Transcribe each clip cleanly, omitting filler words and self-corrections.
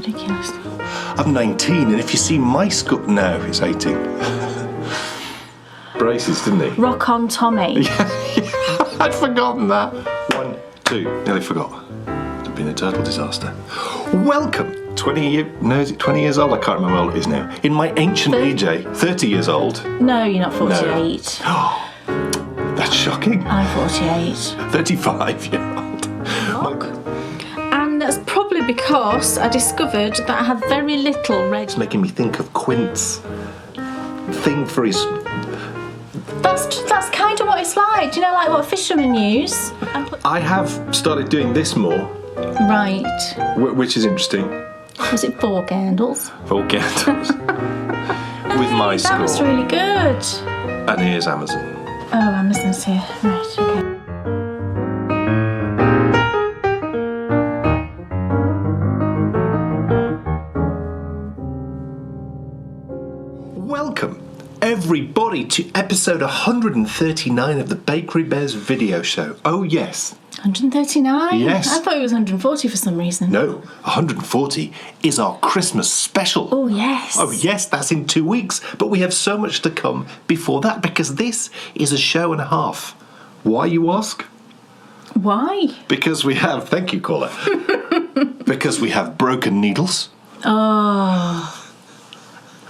ridiculous. I'm 19, and if you see my score... No, he's 18. Braces, didn't he? Rock on, Tommy. Yeah, I'd forgotten that. 1, 2, nearly forgot. It's been a total disaster. Welcome, 20 years old? I can't remember how old it is now. In my ancient age, 30 years old. No, you're not 48. No. That's shocking. I'm 48. 35-year-old. And that's probably because I discovered that I have very little red... It's making me think of Quint's thing for his... That's kind of what it's like. Do you know, like what fishermen use? I have started doing this more. Right. Which is interesting. Was it 4 candles? 4 candles. With my score. That was really good. And here's Amazon. Oh, Amazon's here. Right, okay. Welcome, everybody, to episode 139 of the Bakery Bears video show. Oh, yes. 139? Yes. I thought it was 140 for some reason. No, 140 is our Christmas special. Oh, yes. Oh, yes, that's in 2 weeks. But we have so much to come before that, because this is a show and a half. Why, you ask? Why? Because we have... Thank you, caller. Because we have broken needles. Oh...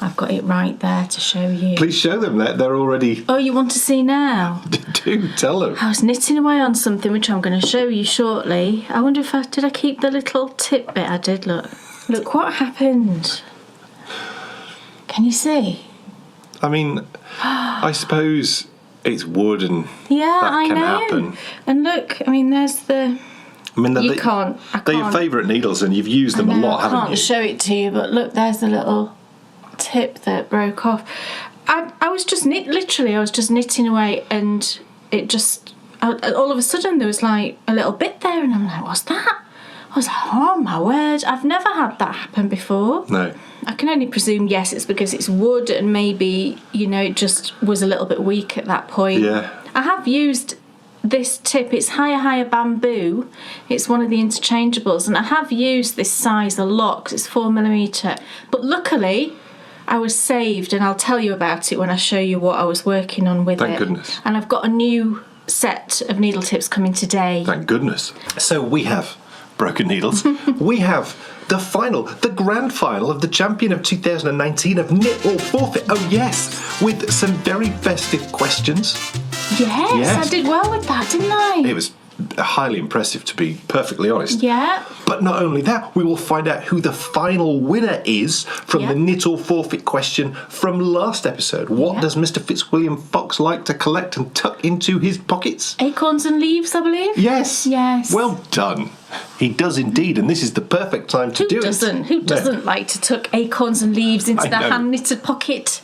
I've got it right there to show you. Please show them that they're already... Oh, you want to see now? Do tell them. I was knitting away on something which I'm going to show you shortly. I wonder if did I keep the little tip bit? I did, look. Look what happened. Can you see? I mean, I suppose it's wood and that can happen. And look, I mean, there's the... I mean, I they're can't. your favourite needles and you've used them a lot, haven't you? I can't show it to you, but look, there's the little... tip that broke off. I was just knitting away, and it just all of a sudden there was like a little bit there, and I'm like, what's that? I was like, oh my word, I've never had that happen before. No. I can only presume, yes, it's because it's wood and maybe, it just was a little bit weak at that point. Yeah. I have used this tip. It's higher bamboo. It's one of the interchangeables, and I have used this size a lot because it's 4mm. But luckily, I was saved, and I'll tell you about it when I show you what I was working on with it. Thank goodness. And I've got a new set of needle tips coming today. Thank goodness. So we have broken needles. We have the grand final of the champion of 2019 of Knit or Forfeit. Oh, yes, with some very festive questions. Yes, I did well with that, didn't I? It was highly impressive, to be perfectly honest. Yeah. But not only that, we will find out who the final winner is from the Knit or Forfeit question from last episode. What does Mr. Fitzwilliam Fox like to collect and tuck into his pockets? Acorns and leaves, I believe. Yes. Yes. Well done. He does indeed, and this is the perfect time to do it. Who doesn't like to tuck acorns and leaves into their hand-knitted pocket?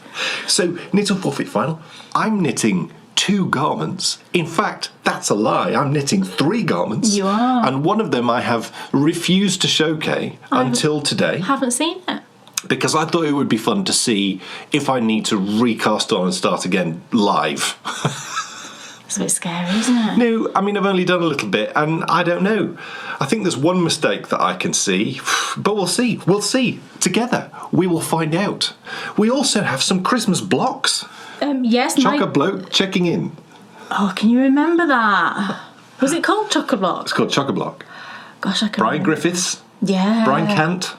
So, Knit or Forfeit final. I'm knitting 2 garments. In fact, that's a lie. I'm knitting 3 garments. You are. And one of them I have refused to showcase until today. Haven't seen it. Because I thought it would be fun to see if I need to recast on and start again live. It's a bit scary, isn't it? No, I mean, I've only done a little bit, and I don't know. I think there's one mistake that I can see, but we'll see. We'll see. Together, we will find out. We also have some Christmas blocks. Yes. Chock-a-bloke checking in. Oh, can you remember that? Was it called Chock-a-block? It's called Chock-a-block. Gosh, I can Brian remember. Griffiths. Yeah. Brian Cant.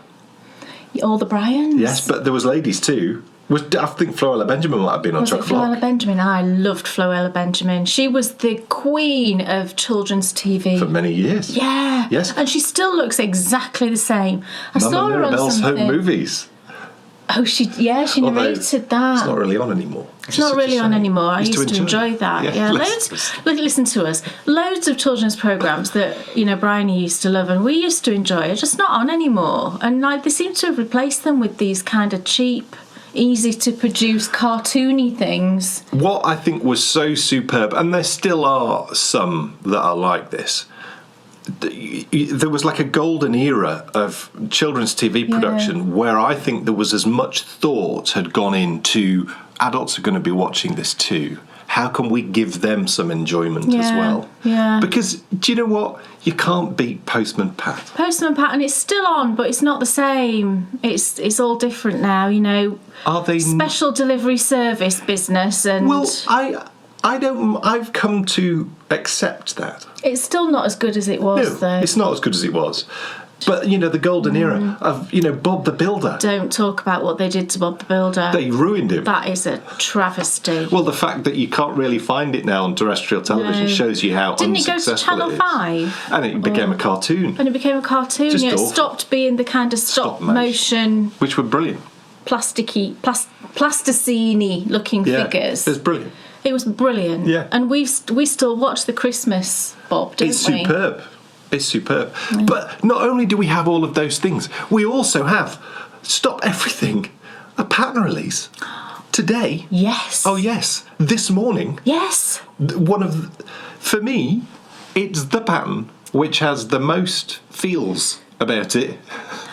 All the Bryans. Yes, but there was ladies too. I think Floella Benjamin might have been on Chock-a-block. Floella Benjamin? I loved Floella Benjamin. She was the queen of children's TV. For many years. Yeah. Yes. And she still looks exactly the same. I Mama saw her on Mirabelle's something. Home Movies. Oh, she narrated that. It's not really on anymore. It's not really on anymore. I used to enjoy that. Yeah. Listen to us. Loads of children's programmes that, Bryony used to love and we used to enjoy are just not on anymore. And they seem to have replaced them with these kind of cheap, easy to produce, cartoony things. What I think was so superb, and there still are some that are like this, there was like a golden era of children's TV production where I think there was as much thought had gone into adults are going to be watching this too, how can we give them some enjoyment as well? Yeah. Because, do you know what? You can't beat Postman Pat. Postman Pat, and it's still on, but it's not the same. It's all different now, you know. Are they... Special delivery service business and... Well, I don't... I've come to accept that. It's still not as good as it was, though. It's not as good as it was. But, you know, the golden era of, you know, Bob the Builder. Don't talk about what they did to Bob the Builder. They ruined him. That is a travesty. Well, the fact that you can't really find it now on terrestrial television shows you how unsuccessful it is. Didn't it go to Channel 5? And it became a cartoon. And it became a cartoon. Just It awful. stopped being the kind of stop motion, which were brilliant. plasticine looking figures. It was brilliant. It was brilliant. Yeah. And we still watch the Christmas Bob, don't we? It's superb. It's superb. But not only do we have all of those things, we also have, stop everything, a pattern release today. Yes. Oh yes, this morning. Yes. For me, it's the pattern which has the most feels about it.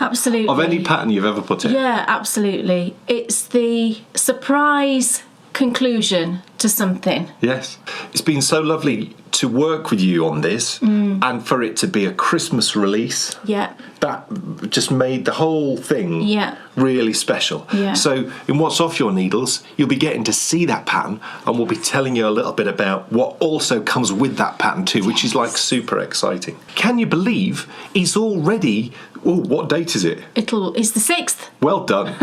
Absolutely. Of any pattern you've ever put in. Yeah, absolutely. It's the surprise conclusion to something. Yes. It's been so lovely to work with you on this and for it to be a Christmas release. Yeah. That just made the whole thing really special. Yeah. So in What's Off Your Needles, you'll be getting to see that pattern, and we'll be telling you a little bit about what also comes with that pattern too, which is like super exciting. Can you believe it's already... Oh, what date is it? It's the 6th. Well done.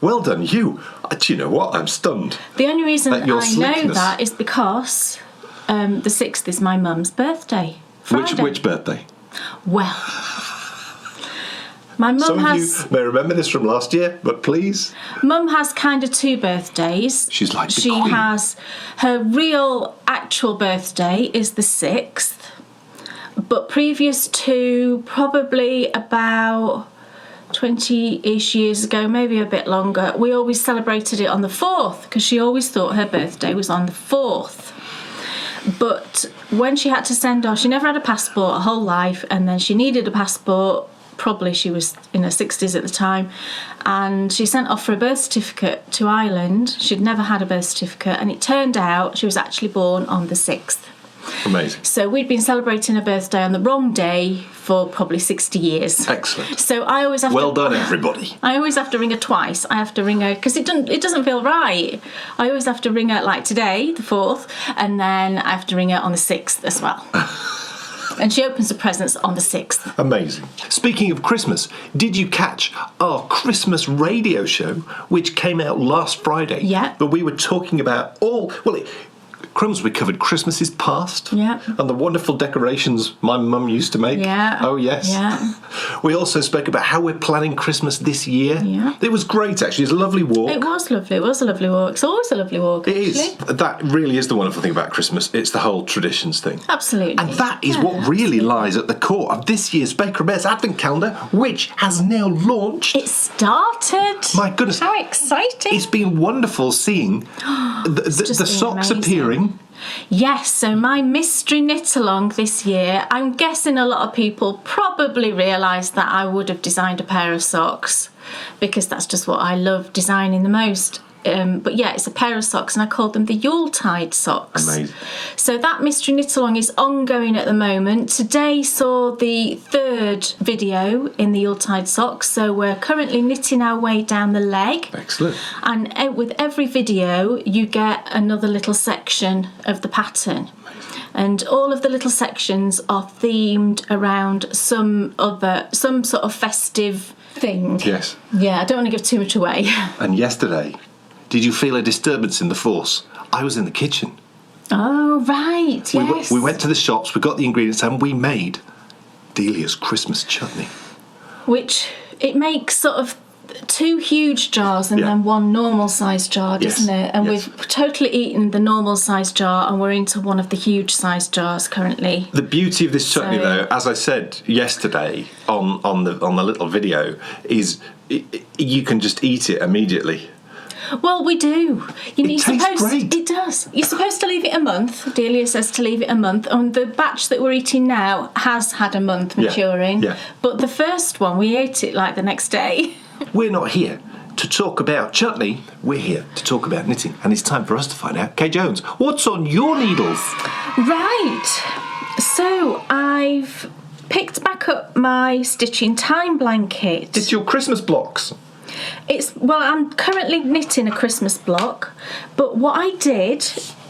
Well done, you. Do you know what? I'm stunned. The only reason I know slickness. that is because the 6th is my mum's birthday. Friday. Which birthday? Well, my mum Some has... of you may remember this from last year, but please. Mum has kind of 2 birthdays. She's like the She queen. has... Her real, actual birthday is the 6th. But previous to probably about 20-ish years ago, maybe a bit longer, we always celebrated it on the 4th because she always thought her birthday was on the 4th. But when she had to send off, she never had a passport her whole life, and then she needed a passport. Probably she was in her 60s at the time, and she sent off for a birth certificate to Ireland. She'd never had a birth certificate, and it turned out she was actually born on the 6th. Amazing. So we'd been celebrating her birthday on the wrong day for probably 60 years. Excellent. So I always have Well done, everybody. I always have to ring her twice. I have to ring her because it doesn't feel right. I always have to ring her like today, the 4th, and then I have to ring her on the 6th as well. And she opens the presents on the 6th. Amazing. Speaking of Christmas, did you catch our Christmas radio show, which came out last Friday? Yeah. But we were talking about Crumbs, we covered Christmases past. Yeah. And the wonderful decorations my mum used to make. Yeah. Oh, yes. Yeah. We also spoke about how we're planning Christmas this year. Yeah. It was great, actually. It was a lovely walk. It was lovely. It was a lovely walk. It's always a lovely walk, actually. It is. That really is the wonderful thing about Christmas. It's the whole traditions thing. Absolutely. And that is what really lies at the core of this year's Baker and Bears Advent Calendar, which has now launched. It started. My goodness. How exciting. It's been wonderful seeing the socks amazing. appearing. Yes, so my mystery knit along this year, I'm guessing a lot of people probably realised that I would have designed a pair of socks because that's just what I love designing the most. But yeah, it's a pair of socks, and I called them the Yuletide socks. Amazing. So that mystery knit along is ongoing at the moment. Today saw the 3rd video in the Yuletide socks, so we're currently knitting our way down the leg. Excellent. And with every video, you get another little section of the pattern. And all of the little sections are themed around some sort of festive thing. Yes. Yeah, I don't want to give too much away. And yesterday, did you feel a disturbance in the force? I was in the kitchen. Oh, right, yes. We went to the shops, we got the ingredients, and we made Delia's Christmas chutney. Which, it makes sort of 2 huge jars and then 1 normal sized jar, doesn't it? And we've totally eaten the normal sized jar, and we're into one of the huge sized jars currently. The beauty of this chutney, though, as I said yesterday on the little video, is you can just eat it immediately. Well, we do. It tastes great. It does. You're supposed to leave it a month. Delia says to leave it a month. And the batch that we're eating now has had a month maturing. Yeah. But the first one, we ate it like the next day. We're not here to talk about chutney. We're here to talk about knitting, and it's time for us to find out. Kay Jones, what's on your needles? Right. So I've picked back up my Stitching Time blanket. It's your Christmas blocks. I'm currently knitting a Christmas block, but what I did,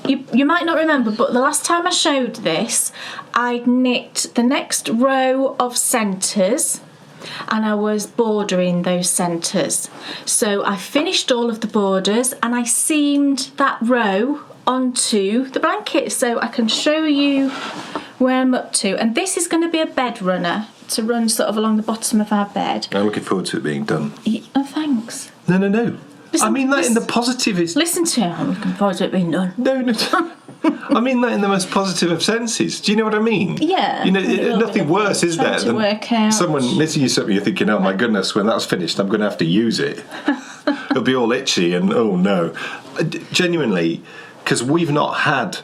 you might not remember, but the last time I showed this, I'd knit the next row of centres and I was bordering those centres. So I finished all of the borders and I seamed that row onto the blanket, so I can show you where I'm up to. And this is going to be a bed runner to run sort of along the bottom of our bed. I'm looking forward to it being done. Oh, thanks. No. Listen, I mean that in the positive. Listen to it. I'm looking forward to it being done. No. I mean that in the most positive of senses. Do you know what I mean? Yeah. You know, nothing worse, is there, than work out. someone knitting you something you're thinking, oh my goodness, when that's finished, I'm going to have to use it. It'll be all itchy and oh no. Genuinely, because we've not had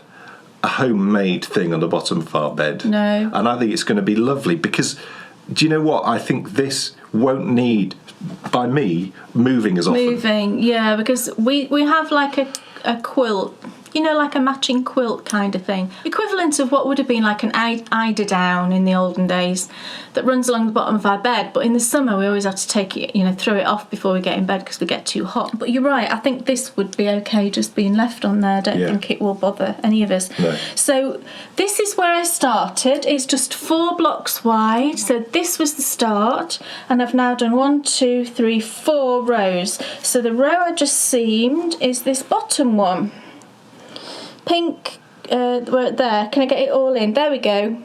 a homemade thing on the bottom of our bed. No. And I think it's going to be lovely because, do you know what? I think this won't need, by me, moving as often. Yeah, because we have like a quilt, you know, like a matching quilt kind of thing. Equivalent of what would have been like an eider down in the olden days that runs along the bottom of our bed. But in the summer, we always have to take it, throw it off before we get in bed because we get too hot. But you're right, I think this would be okay just being left on there. I don't think it will bother any of us. No. So this is where I started. It's just 4 blocks wide. So this was the start. And I've now done 1, 2, 3, 4 rows. So the row I just seamed is this bottom one. Pink, right there. Can I get it all in? There we go.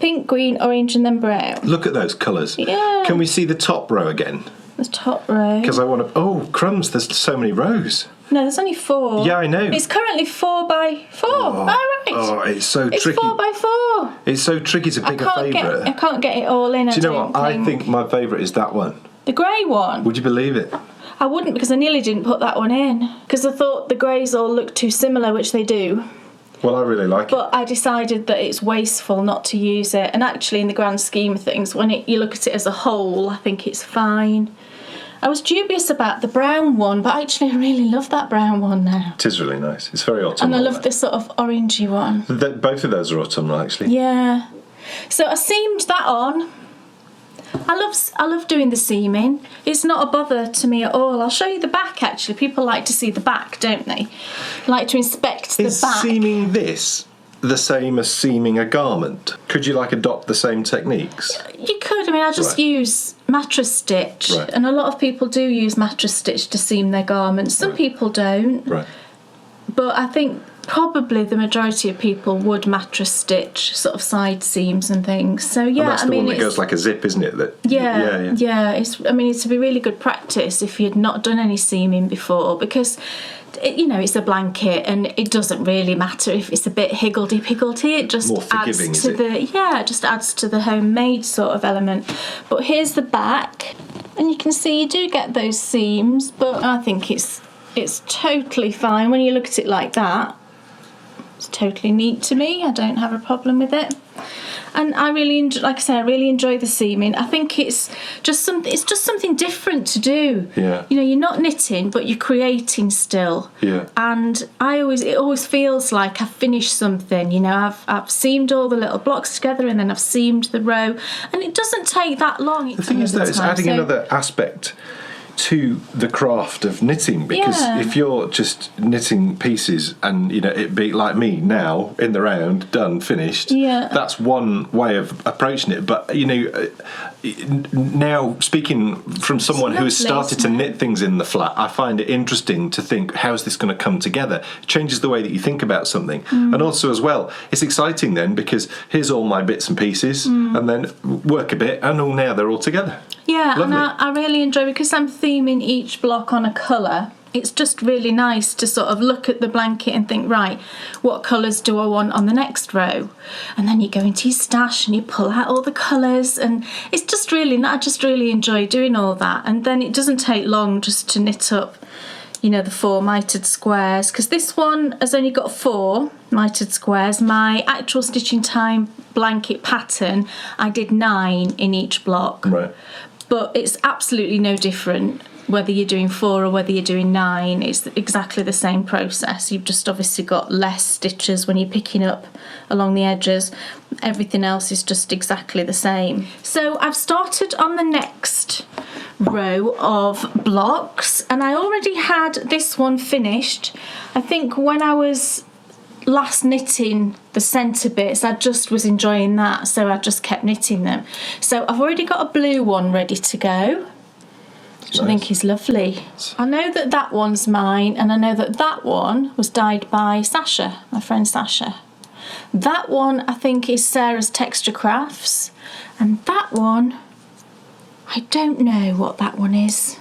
Pink, green, orange, and then brown. Look at those colours. Yeah. Can we see the top row again? The top row. Because I want to... Oh, crumbs, there's so many rows. No, there's only 4. Yeah, I know. It's currently 4 by 4. All right. Oh, it's so It's tricky. 4 by 4. It's so tricky to pick a favourite. I can't get it all in. Do you know what? I think my favourite is that one. The grey one. Would you believe it? I wouldn't, because I nearly didn't put that one in because I thought the greys all looked too similar, which they do. Well, I really like it. But I decided that it's wasteful not to use it. And actually, in the grand scheme of things, when you look at it as a whole, I think it's fine. I was dubious about the brown one, but actually I really love that brown one now. It is really nice. It's very autumnal. And I love this sort of orangey one. Both of those are autumnal, actually. Yeah. So I seamed that on. I love doing the seaming. It's not a bother to me at all. I'll show you the back, actually. People like to see the back, don't they? Like to inspect the Is back. seaming this the same as seaming a garment? Could you adopt the same techniques? You could. I mean, I just use mattress stitch. Right. And a lot of people do use mattress stitch to seam their garments. Some people don't. Right. But I think probably the majority of people would mattress stitch sort of side seams and things. So yeah, And that's the one that goes like a zip, isn't it? Yeah. It's a really good practice if you'd not done any seaming before, because it's a blanket and it doesn't really matter if it's a bit higgledy-piggledy. It just more forgiving, adds to it just adds to the homemade sort of element. But here's the back, and you can see you do get those seams, but I think it's totally fine when you look at it like that. It's totally neat to me. I don't have a problem with it. And I really enjoy, like I say, I really enjoy the seaming. I think it's just something different to do. Yeah. You're not knitting, but you're creating still. Yeah. And it always feels like I've finished something. I've seamed all the little blocks together, and then I've seamed the row, and it doesn't take that long. The thing is, though, it's adding another aspect to the craft of knitting, because if you're just knitting pieces and it be like me now, in the round, done, finished, that's one way of approaching it. But now, speaking from someone who has started to knit things in the flat, I find it interesting to think, how's this going to come together? It changes the way that you think about something. And also as well, it's exciting then, because here's all my bits and pieces, and then work a bit, and now they're all together. Yeah, Lovely. and I really enjoy, because I'm theming each block on a colour, it's just really nice to sort of look at the blanket and think, right, what colours do I want on the next row? And then you go into your stash and you pull out all the colours, and it's just really, I just really enjoy doing all that. And then it doesn't take long just to knit up, the 4 mitered squares, because this one has only got 4 mitered squares. My actual Stitching Time blanket pattern, I did 9 in each block. Right. But it's absolutely no different. whether you're doing 4 or whether you're doing 9, it's exactly the same process. You've just obviously got less stitches when you're picking up along the edges. Everything else is just exactly the same. So I've started on the next row of blocks, and I already had this one finished. I think when I was last knitting the centre bits, I just was enjoying that, so I just kept knitting them. So I've already got a blue one ready to go, which I think is lovely. I know that that one's mine, and I know that that one was dyed by Sasha, my friend Sasha. That one I think is Sarah's Texture Crafts, and that one, I don't know what that one is,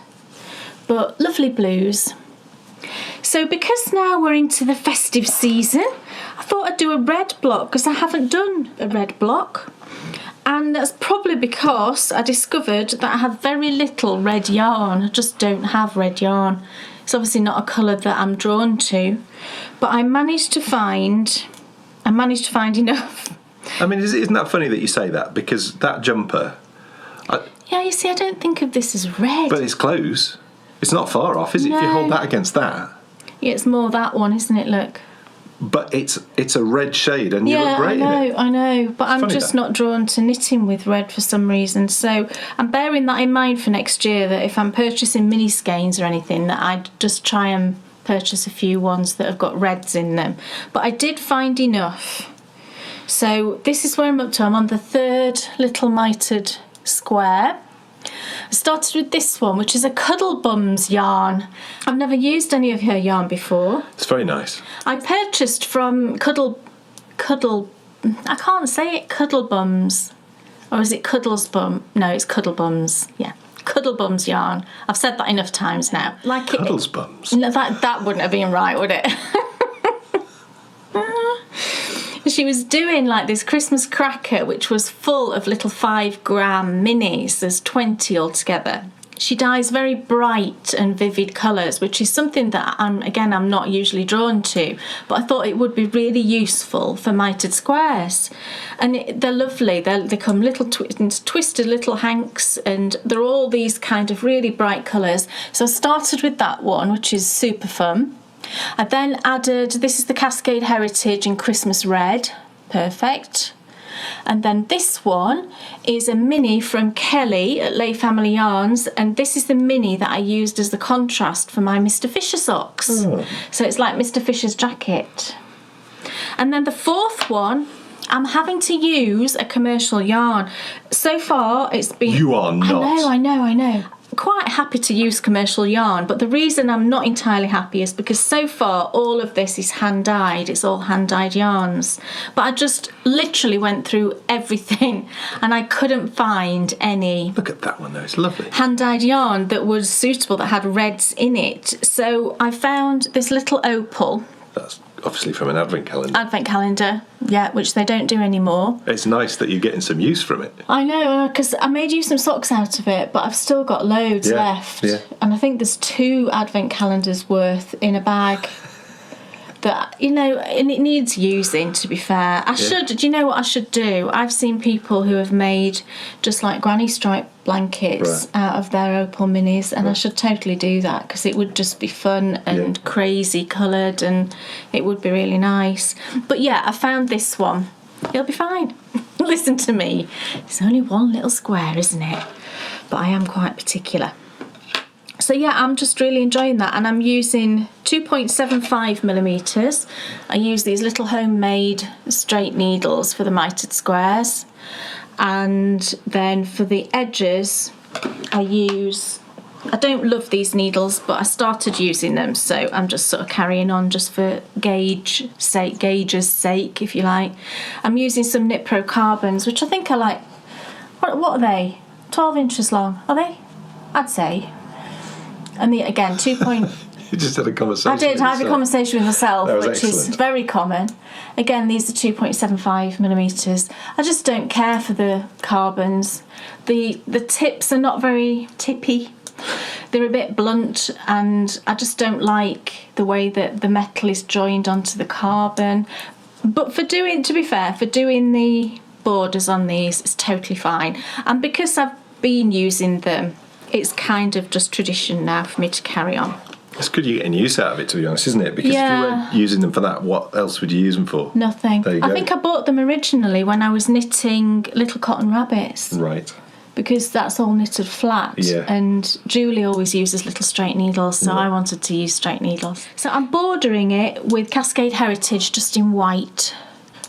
but lovely blues. So because now we're into the festive season, I thought I'd do a red block because I haven't done a red block. And that's probably because I discovered that I have very little red yarn. I just don't have red yarn. It's obviously not a colour that I'm drawn to, but I managed to find enough. I mean, isn't that funny that you say that? Because that jumper... Yeah, you see, I don't think of this as red. But it's close. It's not far off, is it? No. If you hold that against that. Yeah, it's more that one, isn't it? Look. But it's a red shade, and you look great in it. I know. But I'm just not drawn to knitting with red for some reason. So I'm bearing that in mind for next year, that if I'm purchasing mini skeins or anything, that I'd just try and purchase a few ones that have got reds in them. But I did find enough. So this is where I'm up to. I'm on the 3rd little mitered square. I started with this one, which is a Cuddle Bums yarn. I've never used any of her yarn before. It's very nice. I purchased from Cuddle, I can't say it, Cuddle Bums. Or is it Cuddles Bum? No, it's Cuddle Bums. Yeah, Cuddle Bums yarn. I've said that enough times now. Like Cuddles Bums? No, that wouldn't have been right, would it? She was doing like this Christmas cracker which was full of little 5-gram minis. There's 20 altogether. She dyes very bright and vivid colours, which is something that I'm not usually drawn to, but I thought it would be really useful for mitered squares. And they're lovely. They come little twisted little hanks, and they're all these kind of really bright colours. So I started with that one, which is super fun. I then added, this is the Cascade Heritage in Christmas Red, perfect. And then this one is a mini from Kelly at Lay Family Yarns, and this is the mini that I used as the contrast for my Mr. Fisher socks. So it's like Mr. Fisher's jacket. And then the 4th one, I'm having to use a commercial yarn. So far it's been... You are not. I know. Quite happy to use commercial yarn, but the reason I'm not entirely happy is because so far all of this is hand dyed. It's all hand dyed yarns, but I just literally went through everything and I couldn't find any. Look at that one though, it's lovely. Hand dyed yarn that was suitable, that had reds in it. So I found this little opal. That's obviously from an advent calendar. Advent calendar, yeah, which they don't do anymore. It's nice that you're getting some use from it. I know, because I made you some socks out of it, but I've still got loads left. Yeah. And I think there's 2 advent calendars worth in a bag. That, and it needs using, to be fair. Do you know what I should do? I've seen people who have made just like granny stripe blankets out of their opal minis, and I should totally do that because it would just be fun and crazy coloured, and it would be really nice. But yeah, I found this one. It'll be fine. Listen to me. It's only one little square, isn't it? But I am quite particular. So yeah, I'm just really enjoying that, and I'm using 2.75mm. I use these little homemade straight needles for the mitered squares, and then for the edges I don't love these needles, but I started using them, so I'm just sort of carrying on just for gauge's sake, if you like. I'm using some Knit Pro carbons, which I think are like, what are they? 12 inches long, are they? I'd say. And again, 2. You just had a conversation. I did have a conversation with myself, which excellent. is very common. Again, these are 2.75mm. I just don't care for the carbons. The tips are not very tippy. They're a bit blunt, and I just don't like the way that the metal is joined onto the carbon. But to be fair, for doing the borders on these, it's totally fine. And because I've been using them it's kind of just tradition now for me to carry on. It's good you're getting use out of it, to be honest, isn't it? Because if you weren't using them for that, what else would you use them for? Nothing. There you go. I think I bought them originally when I was knitting little cotton rabbits. Right. Because that's all knitted flat. Yeah. And Julie always uses little straight needles, so I wanted to use straight needles. So I'm bordering it with Cascade Heritage just in white,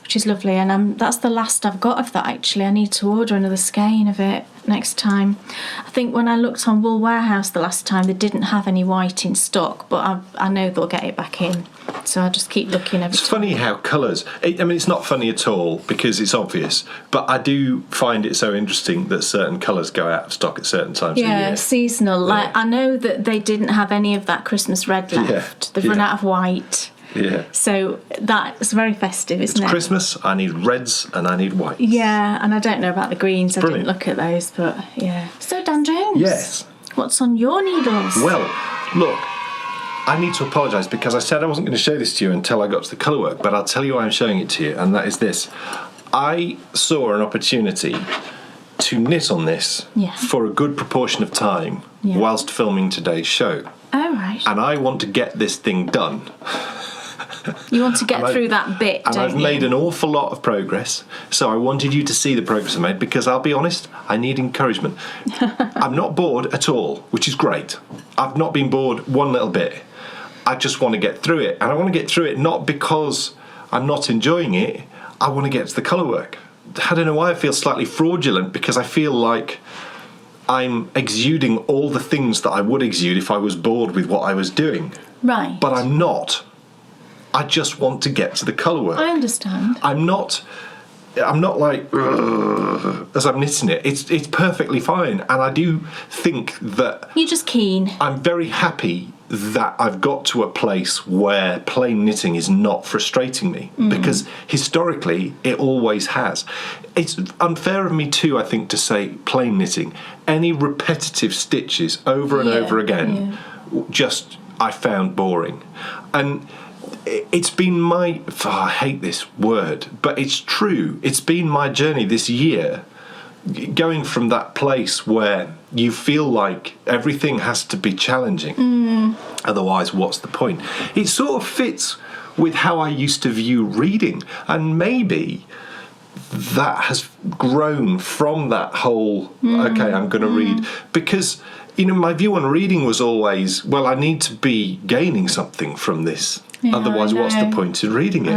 which is lovely. And that's the last I've got of that, actually. I need to order another skein of it next time. I think when I looked on Wool Warehouse the last time, they didn't have any white in stock, but I know they'll get it back in. So I just keep looking every time. It's funny how colours... I mean, it's not funny at all because it's obvious, but I do find it so interesting that certain colours go out of stock at certain times of the year. Yeah, seasonal. Like, I know that they didn't have any of that Christmas red left. They've run out of white. Yeah. So that's very festive, isn't it? It's Christmas, I need reds and I need whites. Yeah, and I don't know about the greens. Brilliant. I didn't look at those, but yeah. So, Dan Jones. Yes. What's on your needles? Well, look, I need to apologise because I said I wasn't going to show this to you until I got to the colour work, but I'll tell you why I'm showing it to you, and that is this. I saw an opportunity to knit on this for a good proportion of time whilst filming today's show. Oh, right. And I want to get this thing done. You want to get through that bit, and don't I've you? made an awful lot of progress, so I wanted you to see the progress I made because I'll be honest, I need encouragement. I'm not bored at all, which is great. I've not been bored one little bit. I just want to get through it, and I want to get through it not because I'm not enjoying it, I want to get to the colour work. I don't know why I feel slightly fraudulent because I feel like I'm exuding all the things that I would exude if I was bored with what I was doing. Right. But I'm not. I just want to get to the colour work. I understand. I'm not like as I'm knitting it. It's perfectly fine, and I do think that you're just keen. I'm very happy that I've got to a place where plain knitting is not frustrating me because historically it always has. It's unfair of me too, I think, to say plain knitting. Any repetitive stitches over and over again, just I found boring, and it's been my... I hate this word, but it's true. It's been my journey this year, going from that place where you feel like everything has to be challenging. Otherwise, what's the point? It sort of fits with how I used to view reading, and maybe that has grown from that whole, okay, I'm going to read, because... You know, my view on reading was always, well, I need to be gaining something from this. Yeah, otherwise, what's the point in reading it?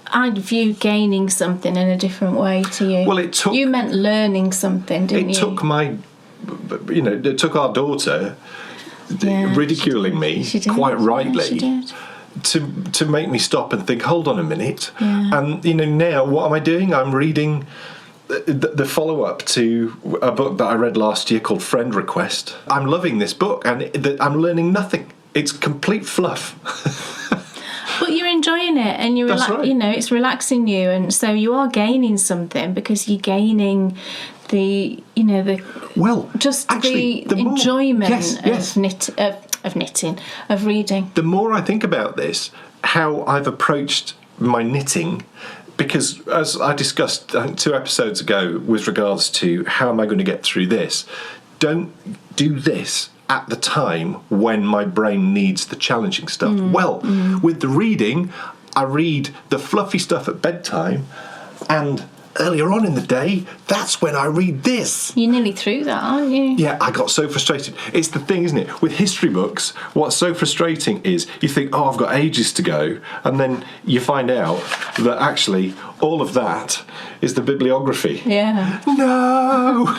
I'd view gaining something in a different way to you. Well, it took... You meant learning something, didn't you? It took my... You know, it took our daughter ridiculing me, quite rightly, to make me stop and think, hold on a minute. Yeah. And, you know, now, what am I doing? I'm reading... the follow-up to a book that I read last year called Friend Request. I'm loving this book and I'm learning nothing. It's complete fluff. But you're enjoying it and you're right. You know, it's relaxing you, and so you are gaining something because you're gaining the, you know, the enjoyment of knitting, of reading. The more I think about this, how I've approached my knitting, because as I discussed, I think 2 episodes ago, with regards to how am I going to get through this, don't do this at the time when my brain needs the challenging stuff. With the reading, I read the fluffy stuff at bedtime, and earlier on in the day, that's when I read this. You're nearly through that, aren't you? Yeah, I got so frustrated. It's the thing, isn't it? With history books, what's so frustrating is you think, oh, I've got ages to go, and then you find out that actually all of that is the bibliography. Yeah. No!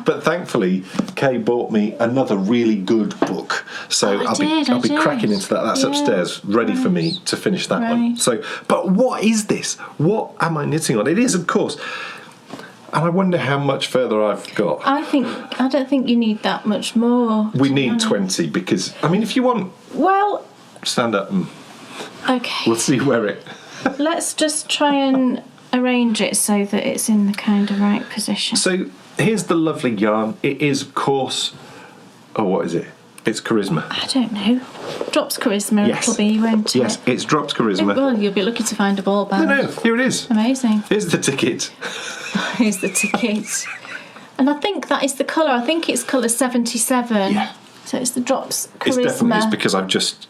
But thankfully, Kay bought me another really good book. So I'll be cracking into that. That's upstairs, ready for me to finish that one. So, but what is this? What am I knitting on? It is, of course. And I wonder how much further I've got. I don't think you need that much more. We need 20 because, I mean, if you want... Well... Stand up and... Okay. We'll see where it... Let's just try and arrange it so that it's in the kind of right position. So, here's the lovely yarn. It is, of course... Oh, what is it? It's Charisma. I don't know. Drops Charisma, yes. It'll be, won't it? Yes, it's Drops Charisma. Well, you'll be lucky to find a ball band. No, here it is. Amazing. Here's the ticket. Here's the ticket. And I think that is the colour. I think it's colour 77. Yeah. So it's the Drops Charisma. It's definitely because I've just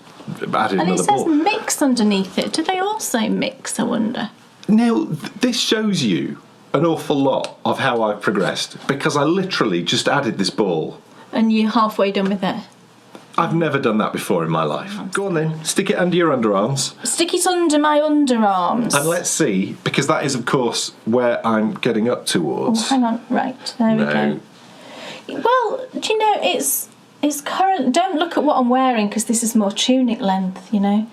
added and another it says ball. mix underneath it. Do they all say mix, I wonder? Now, this shows you an awful lot of how I've progressed, because I literally just added this ball. And you're halfway done with it. I've never done that before in my life. Go on then, stick it under your underarms. Stick it under my underarms. And let's see, because that is, of course, where I'm getting up towards. Oh, hang on, right, there we go. Well, do you know, it's current. Don't look at what I'm wearing, because this is more tunic length, you know.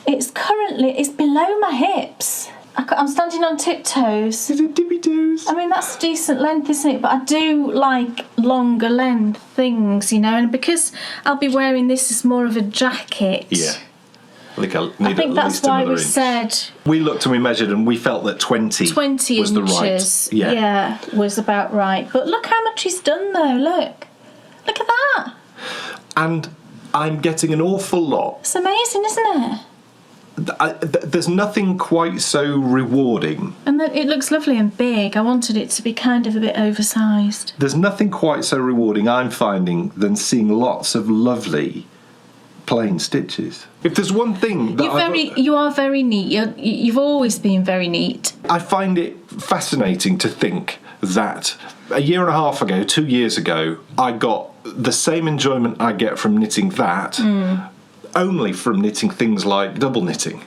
It's below my hips. I'm standing on tiptoes. Is it dippy toes? I mean, that's a decent length, isn't it? But I do like longer length things, you know, and because I'll be wearing this as more of a jacket. Yeah. I think that's why we said... We looked and we measured and we felt that 20 was inches, the right. Yeah, was about right. But look how much he's done, though. Look at that. And I'm getting an awful lot. It's amazing, isn't it? There's nothing quite so rewarding. And it looks lovely and big. I wanted it to be kind of a bit oversized. There's nothing quite so rewarding, I'm finding, than seeing lots of lovely plain stitches. If there's one thing that you are very neat. You've always been very neat. I find it fascinating to think that a year and a half ago, 2 years ago, I got the same enjoyment I get from knitting that only from knitting things like double knitting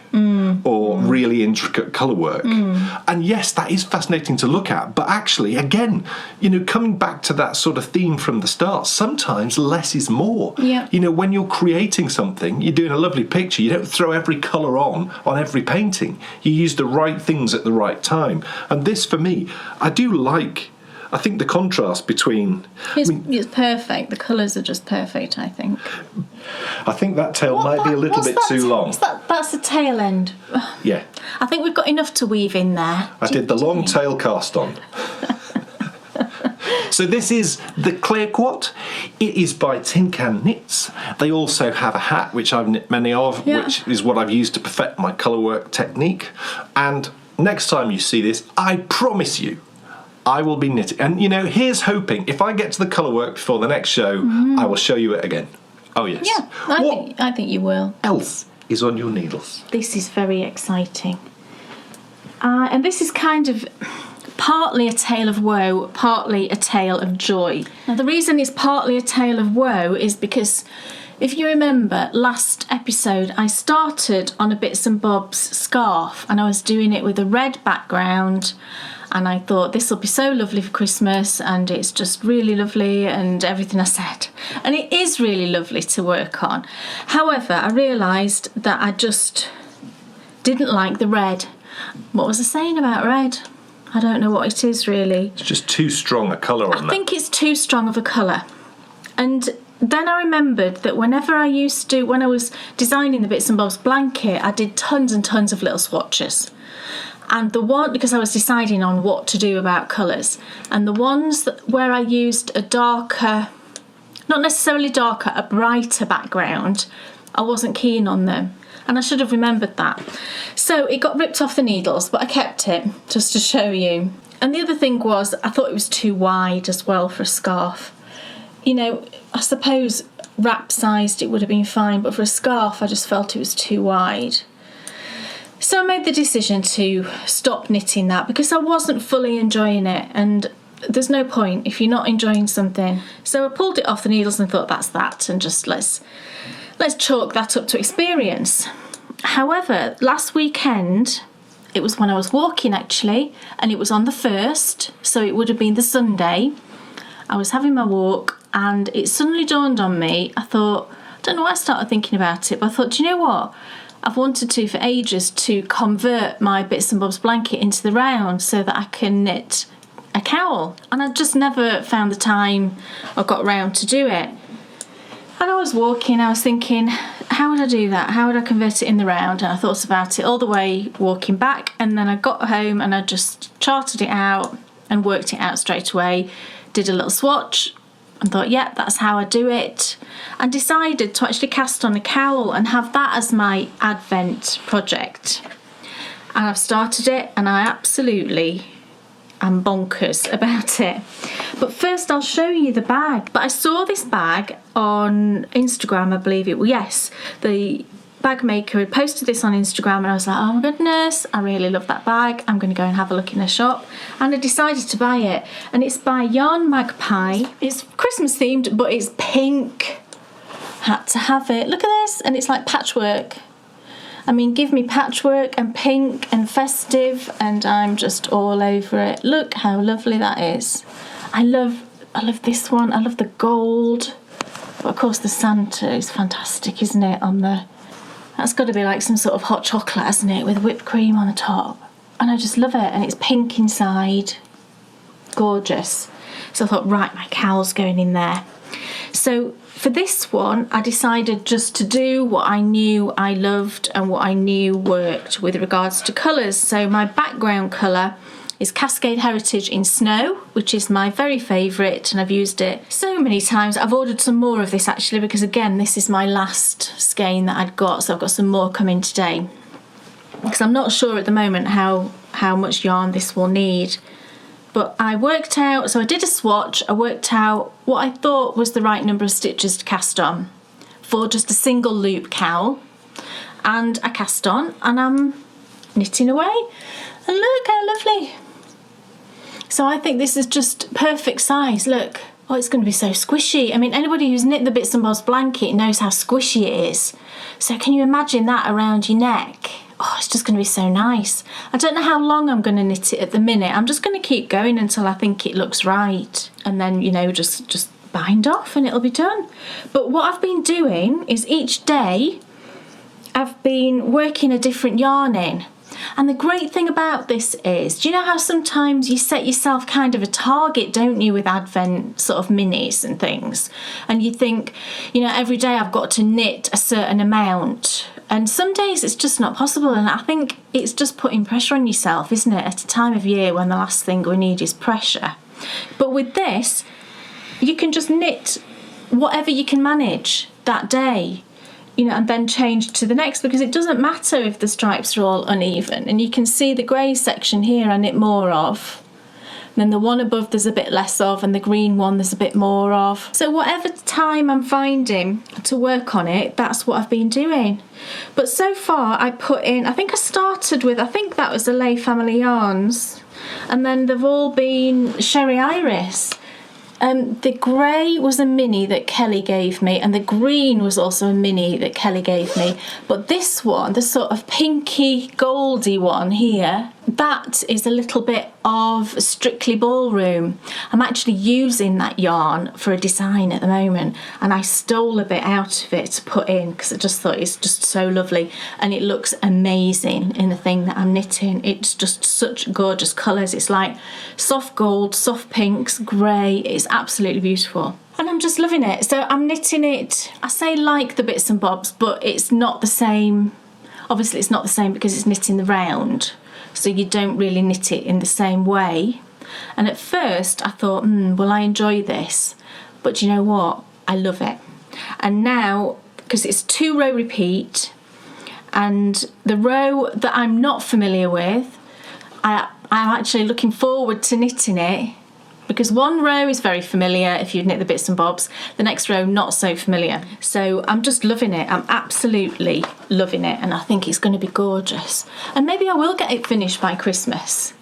or really intricate colour work. And yes, that is fascinating to look at, but actually, again, you know, coming back to that sort of theme from the start, sometimes less is more. Yeah. You know, when you're creating something, you're doing a lovely picture, you don't throw every colour on every painting. You use the right things at the right time. And this, for me, I think the contrast between... It's perfect. The colours are just perfect, I think. I think that tail might be a little bit too long. That's the tail end. Yeah. I think we've got enough to weave in there. I did the long tail cast on. So this is the Clear Quat. It is by Tin Can Knits. They also have a hat, which I've knit many of, which is what I've used to perfect my colour work technique. And next time you see this, I promise you, I will be knitting. And, you know, here's hoping. If I get to the colour work before the next show, I will show you it again. Oh, yes. Yeah, I think you will. Else is on your needles? This is very exciting. And this is kind of partly a tale of woe, partly a tale of joy. Now, the reason it's partly a tale of woe is because, if you remember, last episode I started on a Bits and Bobs scarf and I was doing it with a red background. And I thought, this will be so lovely for Christmas, and it's just really lovely and everything I said. And it is really lovely to work on. However, I realised that I just didn't like the red. What was I saying about red? I don't know what it is, really. It's just too strong a colour on that. I think it's too strong of a colour. And then I remembered that when I was designing the Bits and Bobs blanket, I did tons and tons of little swatches. And because I was deciding on what to do about colours, and the ones where I used a darker, not necessarily darker, a brighter background, I wasn't keen on them. And I should have remembered that. So it got ripped off the needles, but I kept it just to show you. And the other thing was, I thought it was too wide as well for a scarf. You know, I suppose wrap-sized it would have been fine, but for a scarf I just felt it was too wide. So I made the decision to stop knitting that because I wasn't fully enjoying it, and there's no point if you're not enjoying something. So I pulled it off the needles and thought, that's that, and just let's chalk that up to experience. However, last weekend, it was when I was walking actually, and it was on the 1st, so it would have been the Sunday. I was having my walk and it suddenly dawned on me. I thought, I don't know why I started thinking about it, but I thought, do you know what? I've wanted to for ages to convert my Bits and Bobs blanket into the round so that I can knit a cowl, and I just never found the time or got round to do it. And I was walking, I was thinking, how would I do that? How would I convert it in the round? And I thought about it all the way walking back, and then I got home and I just charted it out and worked it out straight away, did a little swatch and thought, yeah, that's how I do it, and decided to actually cast on a cowl and have that as my Advent project. And I've started it and I absolutely I'm bonkers about it. But first I'll show you the bag. But I saw this bag on Instagram, I believe it was. Yes, the bag maker had posted this on Instagram, and I was like, oh my goodness, I really love that bag. I'm going to go and have a look in the shop. And I decided to buy it. And it's by Yarn Magpie. It's Christmas themed, but it's pink. Had to have it. Look at this. And it's like patchwork. I mean, give me patchwork and pink and festive, and I'm just all over it. Look how lovely that is. I love this one. I love the gold. But of course the Santa is fantastic, isn't it? That's got to be like some sort of hot chocolate, hasn't it, with whipped cream on the top. And I just love it. And it's pink inside. Gorgeous. So I thought, right, my cowl's going in there. So for this one, I decided just to do what I knew I loved and what I knew worked with regards to colours. So my background colour is Cascade Heritage in Snow, which is my very favourite, and I've used it so many times. I've ordered some more of this actually, because again, this is my last skein that I'd got, so I've got some more coming today. Because I'm not sure at the moment how much yarn this will need. But I worked out, so I did a swatch, I worked out what I thought was the right number of stitches to cast on for just a single loop cowl. And I cast on, and I'm knitting away. And look how lovely. So I think this is just perfect size, look. Oh, it's going to be so squishy. I mean, anybody who's knit the Bits and Bobs blanket knows how squishy it is. So can you imagine that around your neck? Oh, it's just going to be so nice. I don't know how long I'm going to knit it at the minute. I'm just going to keep going until I think it looks right. And then, you know, just bind off and it'll be done. But what I've been doing is each day I've been working a different yarn in. And the great thing about this is, do you know how sometimes you set yourself kind of a target, don't you, with Advent sort of minis and things? And you think, you know, every day I've got to knit a certain amount. And some days it's just not possible. And I think it's just putting pressure on yourself, isn't it? At a time of year when the last thing we need is pressure. But with this, you can just knit whatever you can manage that day. You know, and then change to the next, because it doesn't matter if the stripes are all uneven. And you can see the grey section here I knit more of. And then the one above there's a bit less of, and the green one there's a bit more of. So whatever time I'm finding to work on it, that's what I've been doing. But so far I put in, I think I started with, I think that was the Lay Family Yarns. And then they've all been Sherry Iris. The grey was a mini that Kelly gave me, and the green was also a mini that Kelly gave me. But this one, the sort of pinky goldy one here, that is a little bit of Strictly Ballroom. I'm actually using that yarn for a design at the moment, and I stole a bit out of it to put in because I just thought it's just so lovely, and it looks amazing in the thing that I'm knitting. It's just such gorgeous colours. It's like soft gold, soft pinks, grey. It's absolutely beautiful. And I'm just loving it. So I'm knitting it, I say like the Bits and Bobs, but it's not the same. Obviously it's not the same because it's knitting the round. So you don't really knit it in the same way. And at first I thought, will I enjoy this? But you know what? I love it. And now, because it's 2-row repeat, and the row that I'm not familiar with, I'm actually looking forward to knitting it, because one row is very familiar if you knit the Bits and Bobs, the next row not so familiar. So I'm just loving it. I'm absolutely loving it, and I think it's going to be gorgeous. And maybe I will get it finished by Christmas.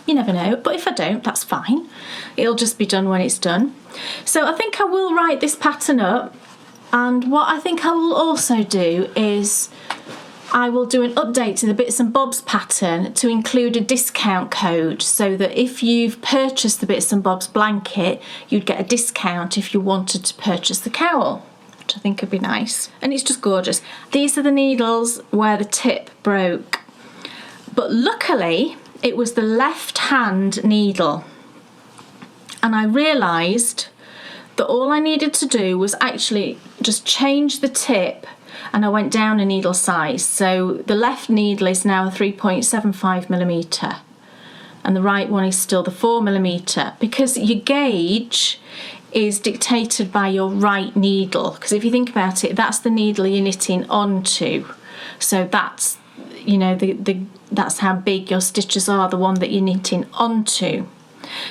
You never know, but if I don't, that's fine. It'll just be done when it's done. So I think I will write this pattern up, and what I think I will also do is I will do an update to the Bits and Bobs pattern to include a discount code, so that if you've purchased the Bits and Bobs blanket, you'd get a discount if you wanted to purchase the cowl, which I think would be nice. And it's just gorgeous. These are the needles where the tip broke, but luckily it was the left hand needle, and I realised that all I needed to do was actually just change the tip, and I went down a needle size. So the left needle is now a 3.75mm, and the right one is still the 4mm, because your gauge is dictated by your right needle. Because if you think about it, that's the needle you're knitting onto. So that's, you know, that's how big your stitches are, the one that you're knitting onto.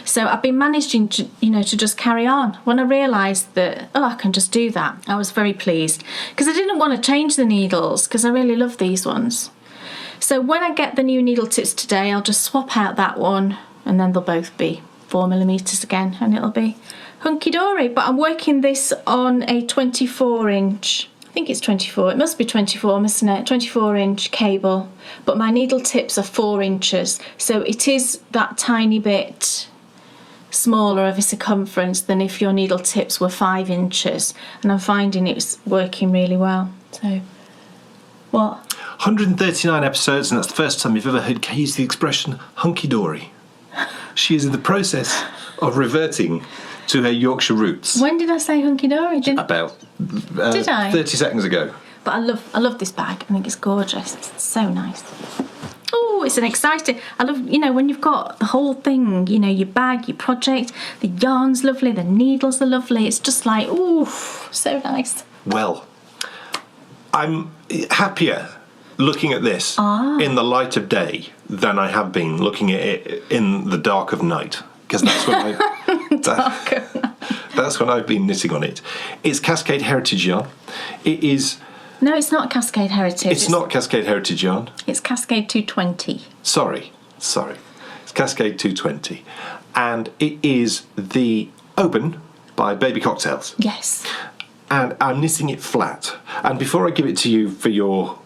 So I've been managing to, to just carry on. When I realised that, I can just do that, I was very pleased, because I didn't want to change the needles, because I really love these ones. So when I get the new needle tips today, I'll just swap out that one, and then they'll both be 4mm again, and it'll be hunky-dory. But I'm working this on a 24-inch, I think it's 24, it must be 24, mustn't it? 24-inch cable, but my needle tips are 4 inches, so it is that tiny bit smaller of a circumference than if your needle tips were 5 inches, and I'm finding it's working really well. So, what? 139 episodes, and that's the first time you've ever heard Kay use the expression hunky-dory. She is in the process of reverting to her Yorkshire roots. When did I say hunky-dory? About Did I? 30 seconds ago. But I love this bag. I think it's gorgeous. It's so nice. Oh, it's an exciting... I love, when you've got the whole thing, your bag, your project, the yarn's lovely, the needles are lovely. It's just like, ooh, so nice. Well, I'm happier looking at this in the light of day than I have been looking at it in the dark of night. Because that's when that's when I've been knitting on it. It's Cascade Heritage yarn. It is... No, it's not Cascade Heritage. It's not Cascade Heritage yarn. It's Cascade 220. Sorry. It's Cascade 220. And it is the Oban by Baby Cocktails. Yes. And I'm knitting it flat. And before I give it to you for your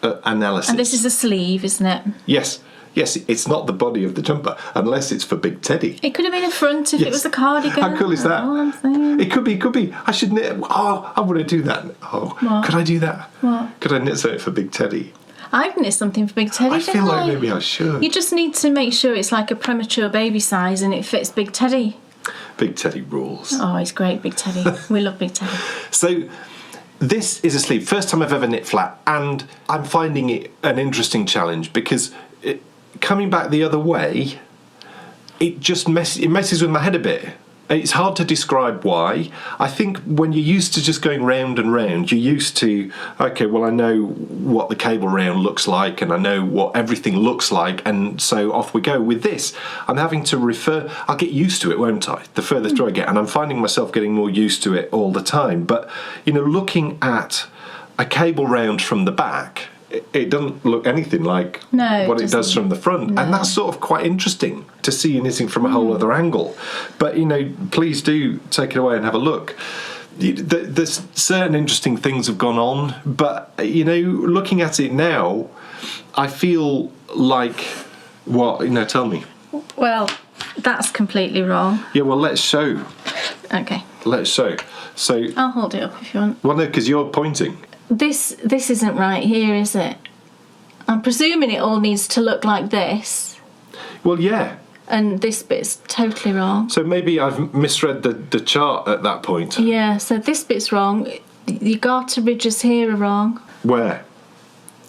analysis... And this is a sleeve, isn't it? Yes, it's not the body of the jumper, unless it's for Big Teddy. It could have been a front if it was a cardigan. How cool is that? Oh, I'm saying. It could be. I should knit... Oh, I want to do that. Oh, what? Could I do that? What? Could I knit something for Big Teddy? I've knit something for Big Teddy, I feel like maybe I should. You just need to make sure it's like a premature baby size and it fits Big Teddy. Big Teddy rules. Oh, he's great, Big Teddy. We love Big Teddy. So... This is a sleeve, first time I've ever knit flat, and I'm finding it an interesting challenge because coming back the other way, it just messes with my head a bit. It's hard to describe why. I think when you're used to just going round and round, you're used to, okay, well, I know what the cable round looks like and I know what everything looks like, and so off we go. With this, I'm having to refer, I'll get used to it, won't I, the further through I get, and I'm finding myself getting more used to it all the time. But, looking at a cable round from the back, it doesn't look anything like what it does from the front. No. And that's sort of quite interesting to see you knitting from a whole other angle. But, please do take it away and have a look. There's certain interesting things have gone on, but, looking at it now, I feel like, what, tell me. Well, that's completely wrong. Yeah, well, let's show. Okay. Let's show. So I'll hold it up if you want. Well, no, because you're pointing. This isn't right here, is it? I'm presuming it all needs to look like this. Well, yeah. And this bit's totally wrong. So maybe I've misread the chart at that point. Yeah, so this bit's wrong. The garter ridges here are wrong. Where?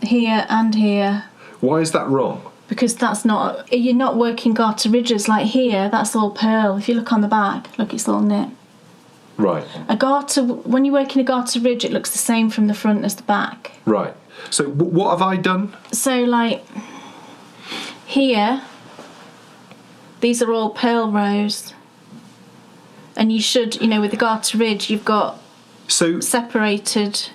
Here and here. Why is that wrong? Because you're not working garter ridges. Like here, that's all purl. If you look on the back, look, it's all knit. Right. When you're working a garter ridge, it looks the same from the front as the back. Right. So what have I done? So like here, these are all purl rows, and you should, with the garter ridge, you've got separated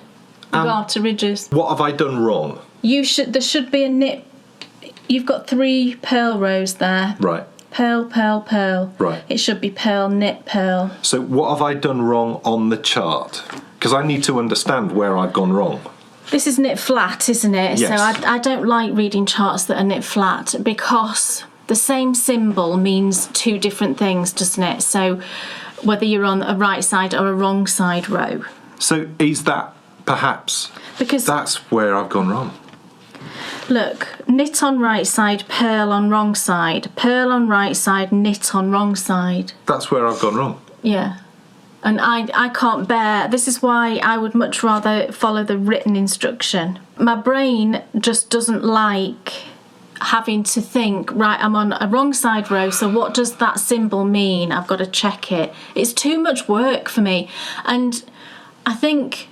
garter ridges. What have I done wrong? There should be a knit. You've got 3 purl rows there. Right. Purl, purl, purl. Right. It should be purl, knit, purl. So what have I done wrong on the chart? Because I need to understand where I've gone wrong. This is knit flat, isn't it? Yes. So I don't like reading charts that are knit flat because the same symbol means 2 different things, doesn't it? So whether you're on a right side or a wrong side row. So is that perhaps... Because that's where I've gone wrong. Look, knit on right side, purl on wrong side. Purl on right side, knit on wrong side. That's where I've gone wrong. Yeah. And I can't bear... This is why I would much rather follow the written instruction. My brain just doesn't like having to think, right, I'm on a wrong side row, so what does that symbol mean? I've got to check it. It's too much work for me. And I think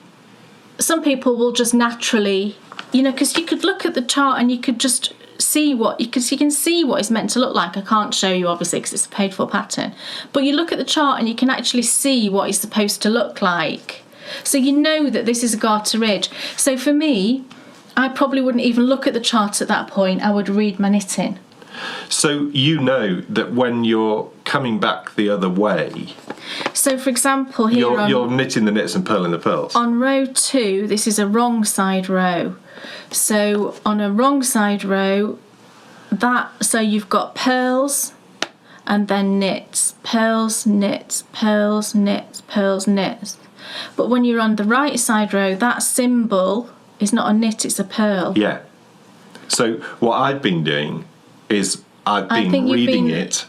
some people will just naturally... because you could look at the chart and you could just see what you can see what it's meant to look like. I can't show you obviously because it's a paid for pattern, but you look at the chart and you can actually see what it's supposed to look like. So you know that this is a garter ridge. So for me, I probably wouldn't even look at the chart at that point. I would read my knitting. So you know that when you're coming back the other way, so for example here you're knitting the knits and purling the pearls. On row 2, this is a wrong side row. So on a wrong side row, so you've got pearls and then knits, pearls, knits, pearls, knits, pearls, knits. But when you're on the right side row, that symbol is not a knit, it's a pearl. Yeah. So what I've been doing is I've been reading it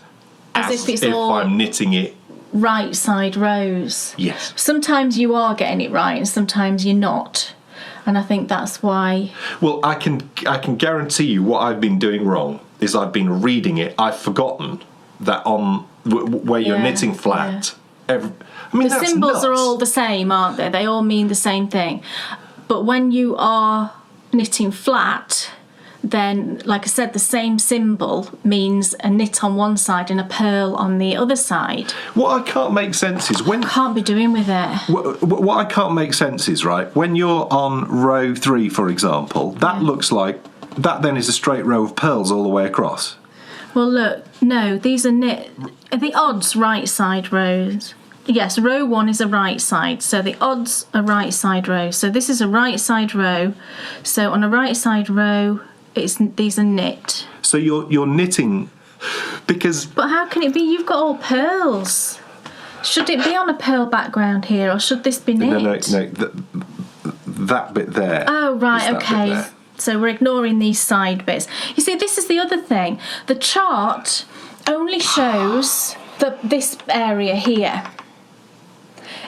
as if I'm knitting it right side rows. Yes. Sometimes you are getting it right and sometimes you're not. And I think that's why. Well, I can guarantee you what I've been doing wrong is I've been reading it. I've forgotten that on where you're knitting flat. Yeah. The symbols are all the same, aren't they? They all mean the same thing. But when you are knitting flat, then, like I said, the same symbol means a knit on one side and a purl on the other side. What I can't make sense is when... Can't be doing with it. What I can't make sense is, right, when you're on row 3, for example, that looks like... That then is a straight row of pearls all the way across. Well, look, no, these are the odds right side rows. Yes, row 1 is a right side, so the odds are right side rows. So this is a right side row. So on a right side row, these are knit. So you're knitting because... But how can it be? You've got all pearls. Should it be on a pearl background here, or should this be knit? No. That bit there. Oh, right, okay. So we're ignoring these side bits. You see, this is the other thing. The chart only shows this area here.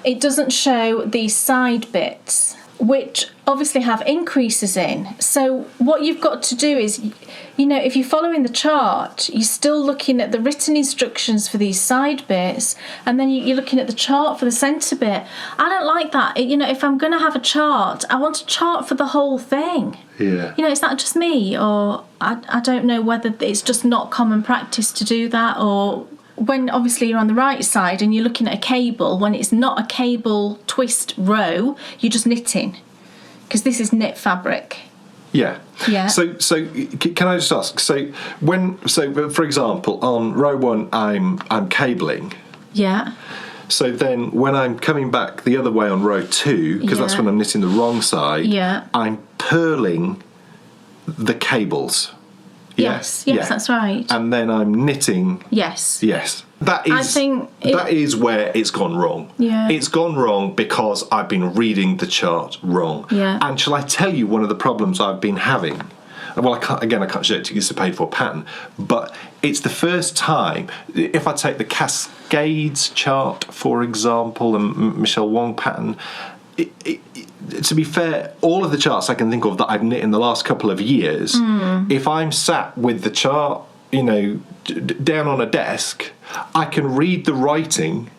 It doesn't show these side bits, which obviously have increases in. So what you've got to do is, if you're following the chart, you're still looking at the written instructions for these side bits, and then you're looking at the chart for the centre bit. I don't like that. If I'm going to have a chart, I want a chart for the whole thing. Yeah. Is that just me, or I don't know whether it's just not common practice to do that, or... When obviously you're on the right side and you're looking at a cable, when it's not a cable twist row, you're just knitting, because this is knit fabric. Yeah. Yeah. So can I just ask? So for example, on row 1, I'm cabling. Yeah. So then when I'm coming back the other way on row 2, because that's when I'm knitting the wrong side. Yeah. I'm purling the cables. Yes, that's right. And then I'm knitting. Yes. That is where it's gone wrong. Yeah. It's gone wrong because I've been reading the chart wrong. Yeah. And shall I tell you one of the problems I've been having? Well, I can't show it to you, it's a paid for pattern, but it's the first time, if I take the Cascades chart, for example, and Michelle Wong pattern, to be fair, all of the charts I can think of that I've knit in the last couple of years, if I'm sat with the chart, down on a desk, I can read the writing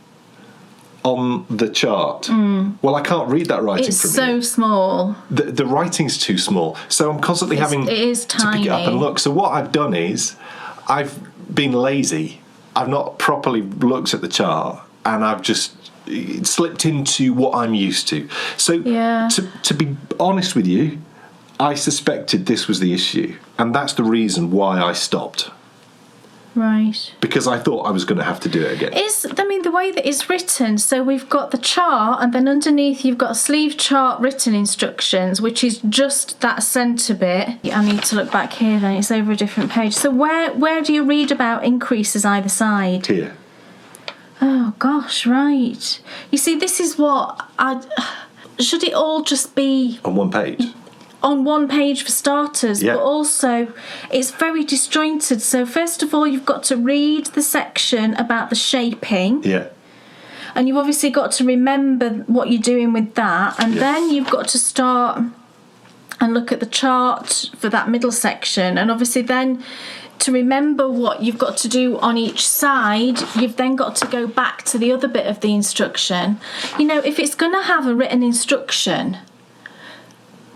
on the chart. Well, I can't read that writing from here. It's so small. The writing's too small, so I'm constantly having to pick it up and look. So what I've done is I've been lazy. I've not properly looked at the chart, and I've just slipped into what I'm used to. So to be honest with you, I suspected this was the issue, and that's the reason why I stopped. Right. Because I thought I was going to have to do it again. The way that it's written, so we've got the chart, and then underneath you've got sleeve chart written instructions, which is just that centre bit. I need to look back here then, it's over a different page. So where do you read about increases either side? Here. Oh gosh, right. You see, this is what should it all just be on one page? On one page for starters, yeah. But also it's very disjointed. So first of all, you've got to read the section about the shaping. Yeah. And you've obviously got to remember what you're doing with that. And then you've got to start and look at the chart for that middle section. And obviously then to remember what you've got to do on each side, you've then got to go back to the other bit of the instruction. If it's going to have a written instruction,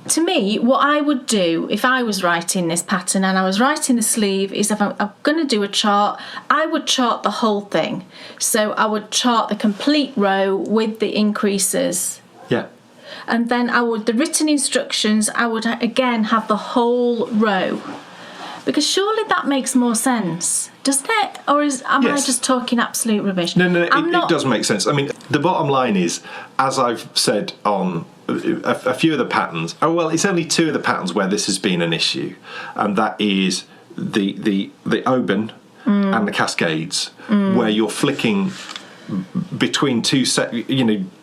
to me, what I would do if I was writing this pattern and I was writing the sleeve is if I'm going to do a chart, I would chart the whole thing. So I would chart the complete row with the increases. Yeah. And then the written instructions, I would again have the whole row. Because surely that makes more sense, doesn't it? Or am I just talking absolute rubbish? No, it does make sense. I mean, the bottom line is, as I've said on a few of the patterns, it's only 2 of the patterns where this has been an issue, and that is the Oban and the Cascades, where you're flicking between 2 set.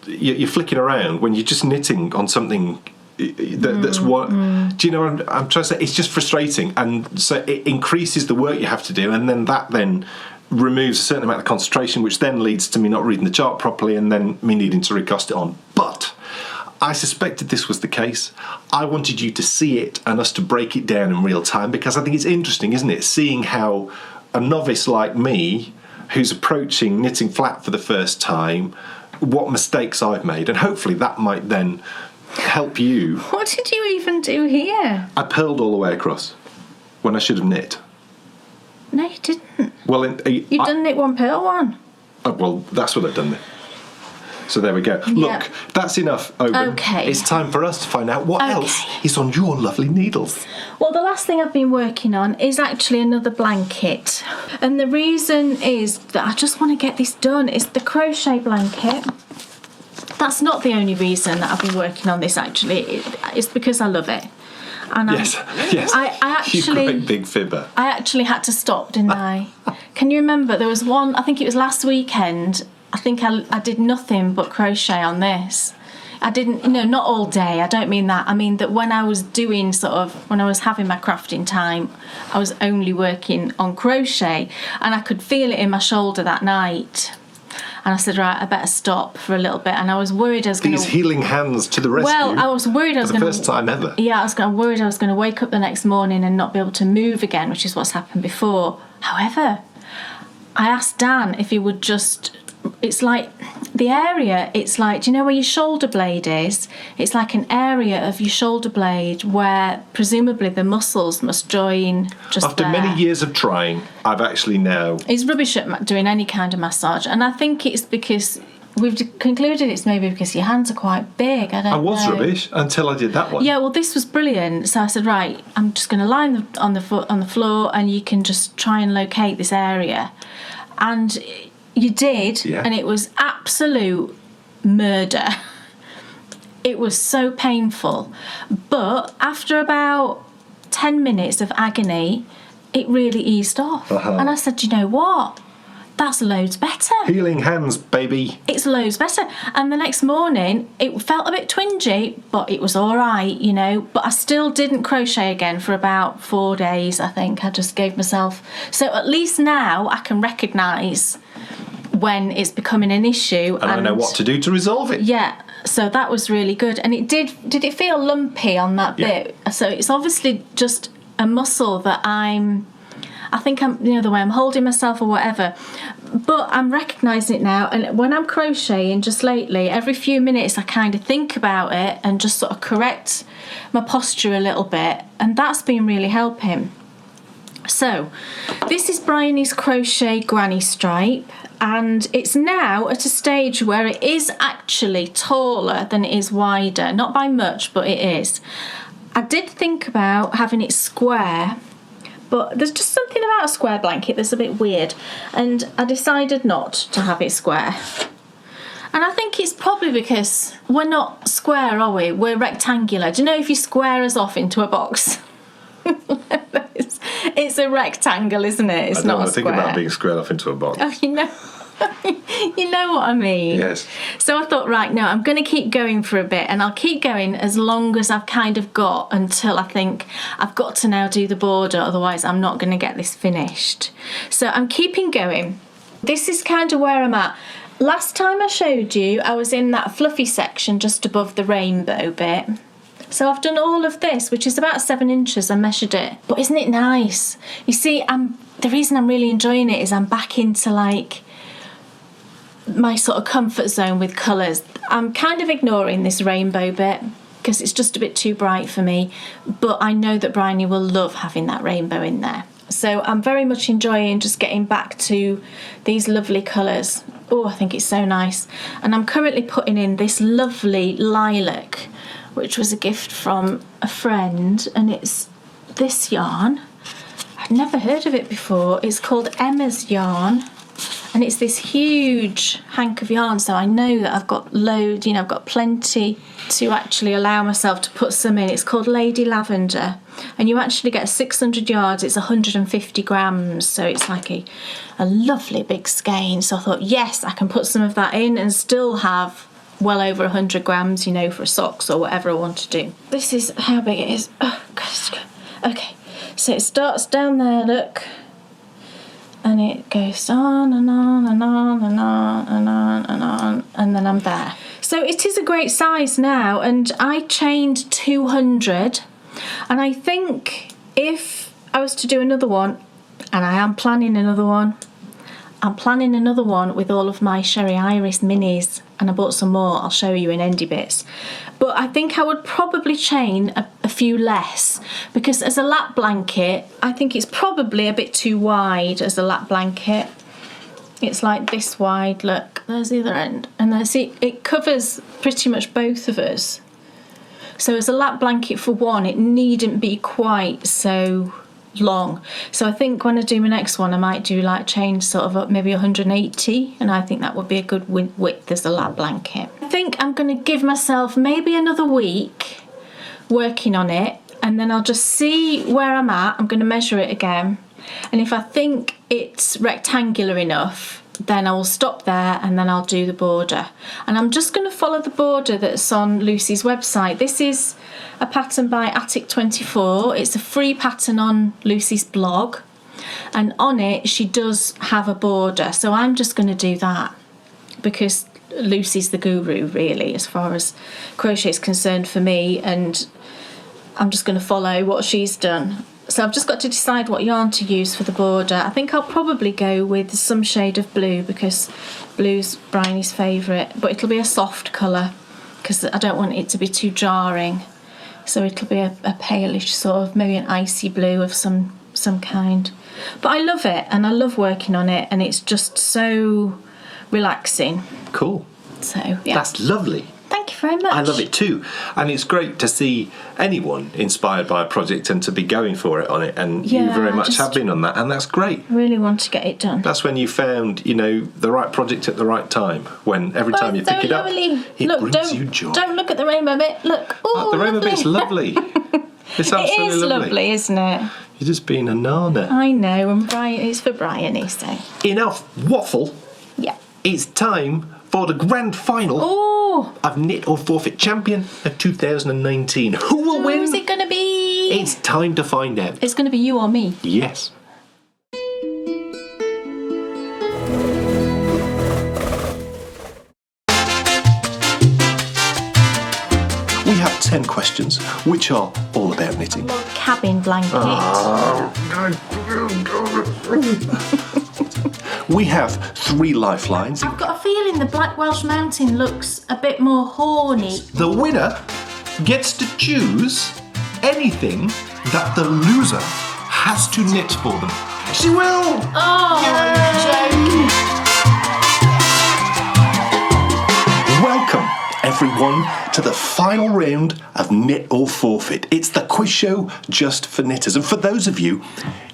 You're flicking around when you're just knitting on something that's what. Do you know what I'm trying to say? It's just frustrating, and so it increases the work you have to do, and then that removes a certain amount of concentration, which then leads to me not reading the chart properly, and then me needing to recast it on. But I suspected this was the case. I wanted you to see it and us to break it down in real time, because I think it's interesting, isn't it, seeing how a novice like me, who's approaching knitting flat for the first time, what mistakes I've made, and hopefully that might then help you. What did you even do here? I purled all the way across when I should have knit. No, you didn't. Well, You've done knit one, purl one. Oh, well, that's what I've done there. So there we go. Yeah. Look, that's enough, Oban. Okay. It's time for us to find out what else is on your lovely needles. Well, the last thing I've been working on is actually another blanket. And the reason is that I just want to get this done. It's the crochet blanket. That's not the only reason that I've been working on this, actually. It's because I love it. And yes. I actually, you great big fibber. I actually had to stop, didn't I? Can you remember? There was one, I think it was last weekend, I think I did nothing but crochet on this. I didn't, not all day, I don't mean that. I mean that when I was doing when I was having my crafting time, I was only working on crochet, and I could feel it in my shoulder that night. And I said, right, I better stop for a little bit. And I was worried I was going to... These healing hands to the rescue. Well, I was worried I was going to... For the first time ever. Yeah, I was worried I was going to wake up the next morning and not be able to move again, which is what's happened before. However, I asked Dan if he would just... It's like the area, it's like, do you know where your shoulder blade is? It's like an area of your shoulder blade where presumably the muscles must join just After there. many years of trying, I've actually now... He's rubbish at doing any kind of massage, and I think it's because we've concluded it's maybe because your hands are quite big. I was rubbish until I did that one. Yeah, well, this was brilliant. So I said, right, I'm just going to lie on the floor, and you can just try and locate this area. And you did, and it was absolute murder. It was so painful. But after about 10 minutes of agony, it really eased off. And I said, you know what? That's loads better. Healing hands, baby. It's loads better. And the next morning, it felt a bit twingy, but it was all right, But I still didn't crochet again for about 4 days, I think. I just gave myself... So at least now I can recognise when it's becoming an issue. And I know what to do to resolve it. Yeah, so that was really good. And it did it feel lumpy on that bit? So it's obviously just a muscle that I think I'm, the way I'm holding myself or whatever. But I'm recognising it now. And when I'm crocheting just lately, every few minutes I kind of think about it and just sort of correct my posture a little bit. And that's been really helping. So this is Bryony's Crochet Granny Stripe. And it's now at a stage where it is actually taller than it is wider. Not by much, but it is. I did think about having it square, but there's just something about a square blanket that's a bit weird, and I decided not to have it square. And I think it's probably because we're not square, are we? We're rectangular. Do you know if you square us off into a box? It's a rectangle, isn't it? It's not a square. I think about being squared off into a box. Oh, you know what I mean. Yes. So I thought, right, no, I'm going to keep going for a bit, and I'll keep going as long as I've kind of got until I think I've got to now do the border, otherwise I'm not going to get this finished. So I'm keeping going. This is kind of where I'm at. Last time I showed you, I was in that fluffy section just above the rainbow bit. So I've done all of this, which is about 7 inches. I measured it. But isn't it nice? You see, the reason I'm really enjoying it is I'm back into like my sort of comfort zone with colours. I'm kind of ignoring this rainbow bit. because it's just a bit too bright for me, but I know that Bryony will love having that rainbow in there. So I'm very much enjoying just getting back to these lovely colours. Oh, I think it's so nice. And I'm currently putting in this lovely lilac, which was a gift from a friend, and it's this yarn. I'd never heard of it before. It's called Emma's yarn, and it's this huge hank of yarn, so I know that I've got loads, I've got plenty to actually allow myself to put some in. It's called Lady Lavender, and you actually get 600 yards. It's 150 grams, so it's like a lovely big skein. So I thought, yes, I can put some of that in and still have well over 100 grams, for socks or whatever I want to do. This is how big it is. Oh, gosh. Okay, so it starts down there, look. And it goes on and on and on and on and on and on, and then I'm there. So it is a great size now, and I chained 200, and I think if I was to do another one, and I am planning another one, I'm planning another one with all of my Sherry Iris minis, and I bought some more. I'll show you in Endy Bits. But I think I would probably chain a few less, because as a lap blanket, I think it's probably a bit too wide as a lap blanket. It's like this wide, look, there's the other end. And there, see, it covers pretty much both of us. So as a lap blanket for one, it needn't be quite so long. So I think when I do my next one, I might do like change sort of up maybe 180, and I think that would be a good width as a lap blanket. I think I'm going to give myself maybe another week working on it, and then I'll just see where I'm at. I'm going to measure it again, and if I think it's rectangular enough, then I will stop there, and then I'll do the border. And I'm just going to follow the border that's on Lucy's website. This is a pattern by Attic24. It's a free pattern on Lucy's blog, and on it she does have a border, so I'm just going to do that because Lucy's the guru really as far as crochet is concerned for me, and I'm just going to follow what she's done. So I've just got to decide what yarn to use for the border. I think I'll probably go with some shade of blue because blue's Bryony's favourite, but it'll be a soft colour because I don't want it to be too jarring. So it'll be a palish sort of, maybe an icy blue of some kind. But I love it, and I love working on it, and it's just so relaxing. Cool. So, yeah. That's lovely. Thank you very much. I love it too. And it's great to see anyone inspired by a project and to be going for it on it. And you very much have been on that, and that's great. I really want to get it done. That's when you found, the right project at the right time. When every time you pick it up, it brings you joy. Don't look at the rainbow bit. Look. Oh, the rainbow bit's lovely. It's absolutely it is lovely, isn't it? You're just being a nana. I know, and it's for Bryony, so. Enough waffle. Yeah. It's time for the grand final of Knit or Forfeit Champion of 2019. Who will win? Who's it going to be? It's time to find out. It's going to be you or me. Yes. We have 10 questions, which are all about knitting. Cabin blanket. We have 3 lifelines. I've got a feeling the Black Welsh Mountain looks a bit more horny. The winner gets to choose anything that the loser has to knit for them. She will! Oh, Yay! Welcome, everyone, to the final round of Knit or Forfeit. It's the quiz show just for knitters. And for those of you,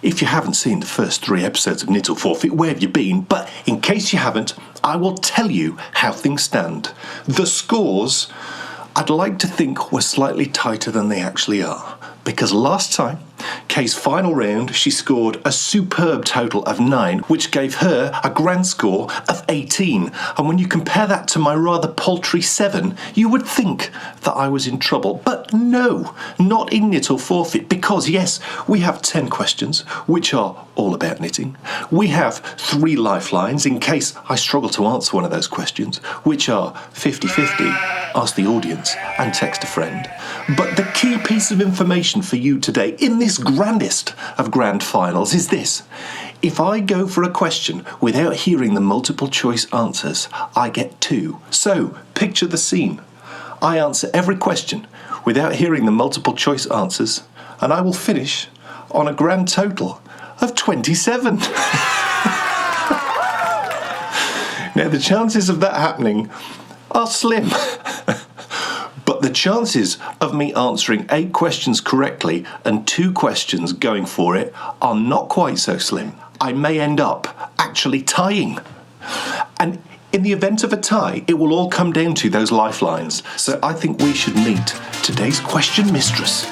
if you haven't seen the first 3 episodes of Knit or Forfeit, where have you been? But in case you haven't, I will tell you how things stand. The scores, I'd like to think, were slightly tighter than they actually are. Because last time, Kay's final round, she scored a superb total of 9, which gave her a grand score of 18. And when you compare that to my rather paltry 7, you would think that I was in trouble. But no, not in Knit or Forfeit, because yes, we have 10 questions, which are all about knitting. We have 3 lifelines in case I struggle to answer one of those questions, which are 50-50, ask the audience, and text a friend. But the key piece of information for you today in this grandest of grand finals is this. If I go for a question without hearing the multiple choice answers, I get 2. So, picture the scene. I answer every question without hearing the multiple choice answers, and I will finish on a grand total of 27. Now, the chances of that happening are slim. But the chances of me answering 8 questions correctly and 2 questions going for it are not quite so slim. I may end up actually tying. And in the event of a tie, it will all come down to those lifelines. So I think we should meet today's question mistress.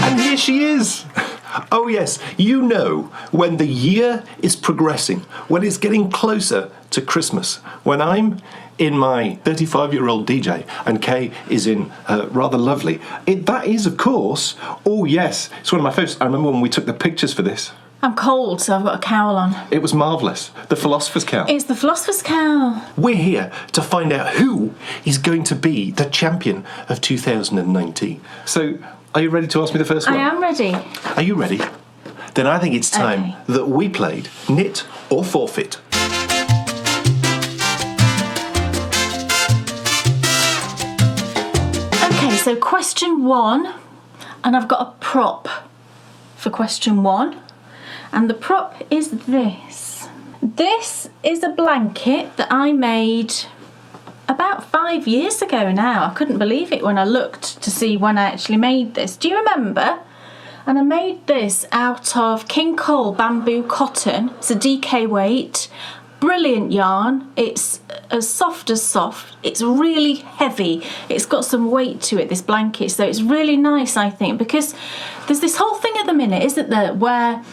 And here she is. Oh yes, you know, when the year is progressing, when it's getting closer to Christmas, when I'm in my 35-year-old DJ and Kay is in rather lovely, that is, of course, oh yes, it's one of my favourites. I remember when we took the pictures for this. I'm cold, so I've got a cowl on. It was marvellous. The Philosopher's Cowl. It's the Philosopher's Cowl. We're here to find out who is going to be the champion of 2019. So, are you ready to ask me the first one? I am ready. Are you ready? Then I think it's time that we played Knit or Forfeit. Okay, so question 1, and I've got a prop for question 1, and the prop is this. This is a blanket that I made about 5 years ago now. I couldn't believe it when I looked to see when I actually made this. Do you remember? And I made this out of King Cole bamboo cotton. It's a DK weight. Brilliant yarn. It's as soft as soft. It's really heavy. It's got some weight to it, this blanket. So it's really nice, I think, because there's this whole thing at the minute, isn't there, where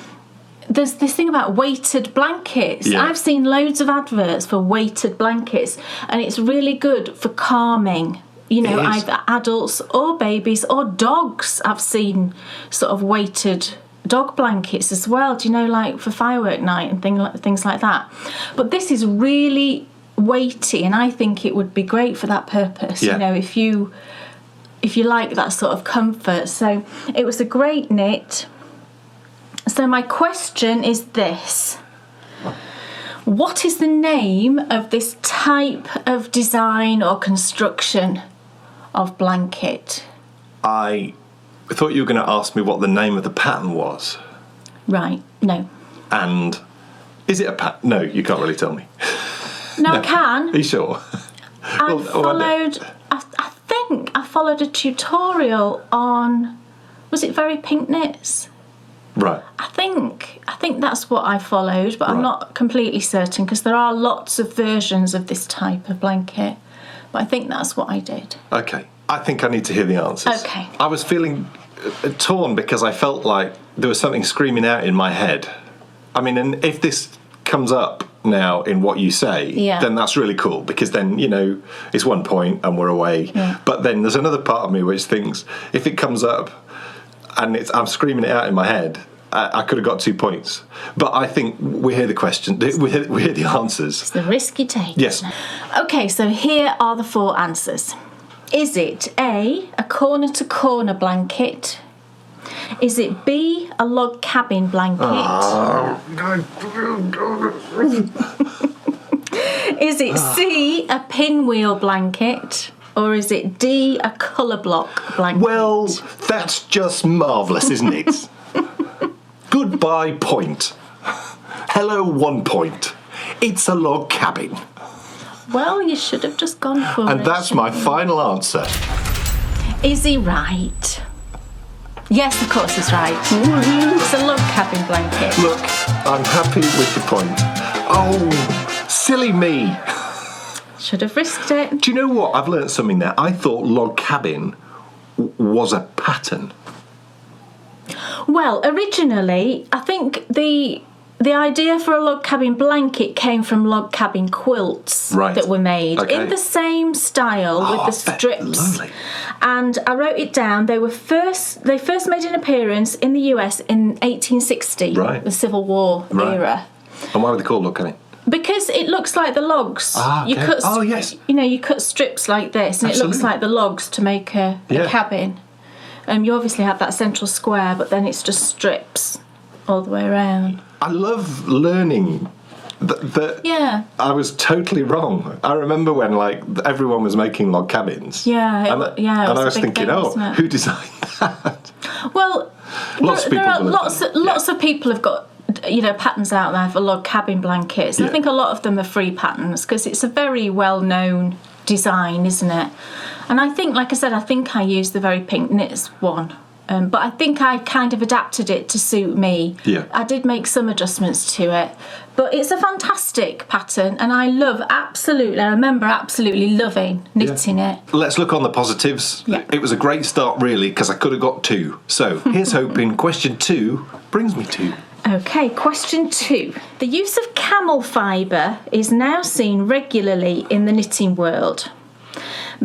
there's this thing about weighted blankets. Yeah. I've seen loads of adverts for weighted blankets, and it's really good for calming, you know, either adults or babies or dogs. I've seen sort of weighted dog blankets as well, do you know, like for firework night and things like that. But this is really weighty, and I think it would be great for that purpose, you know, if you like that sort of comfort. So it was a great knit. So my question is this. What is the name of this type of design or construction of blanket? I thought you were going to ask me what the name of the pattern was. Right, no. And is it a pattern? No, you can't really tell me. No, I can. Are you sure? I think I followed a tutorial on, was it Very Pink Knits? Right. I think that's what I followed, but I'm not completely certain because there are lots of versions of this type of blanket. But I think that's what I did. Okay. I think I need to hear the answers. Okay. I was feeling torn because I felt like there was something screaming out in my head. I mean, and if this comes up now in what you say, then that's really cool because then, you know, it's 1 point and we're away. Yeah. But then there's another part of me which thinks if it comes up and I'm screaming it out in my head, I could have got 2 points. But I think we hear the question, we hear the answers. It's the risk you take. Yes. Okay, so here are the 4 answers. Is it A, a corner-to-corner blanket? Is it B, a log cabin blanket? Is it C, a pinwheel blanket? Or is it D, a colour block blanket? Well, that's just marvellous, isn't it? Goodbye point. Hello 1 point. It's a log cabin. Well, you should have just gone for it. And that's my final answer. Is he right? Yes, of course he's right. It's a log cabin blanket. Look, I'm happy with the point. Oh, silly me. Should have risked it. Do you know what? I've learnt something there. I thought log cabin was a pattern. Well, originally, I think the idea for a log cabin blanket came from log cabin quilts that were made in the same style with the strips. Lovely. And I wrote it down. They first made an appearance in the US in 1860, the Civil War era. And why were they called log cabin? Because it looks like the logs. You cut, you cut strips like this, and it looks like the logs to make a cabin. You obviously have that central square, but then it's just strips all the way around. I love learning Yeah. I was totally wrong. I remember when like everyone was making log cabins. Yeah, and I was thinking, who designed that? Well, Lots of people will have done. lots of people have got patterns out there for log cabin blankets. Yeah. I think a lot of them are free patterns because it's a very well-known design, isn't it? And I think, like I said, I used the very pink knits one. But I think I kind of adapted it to suit me. Yeah. I did make some adjustments to it. But it's a fantastic pattern and I remember absolutely loving knitting it. Let's look on the positives. Yeah. It was a great start, really, because I could have got 2. So here's hoping question 2 brings me 2. Okay, question 2. The use of camel fibre is now seen regularly in the knitting world.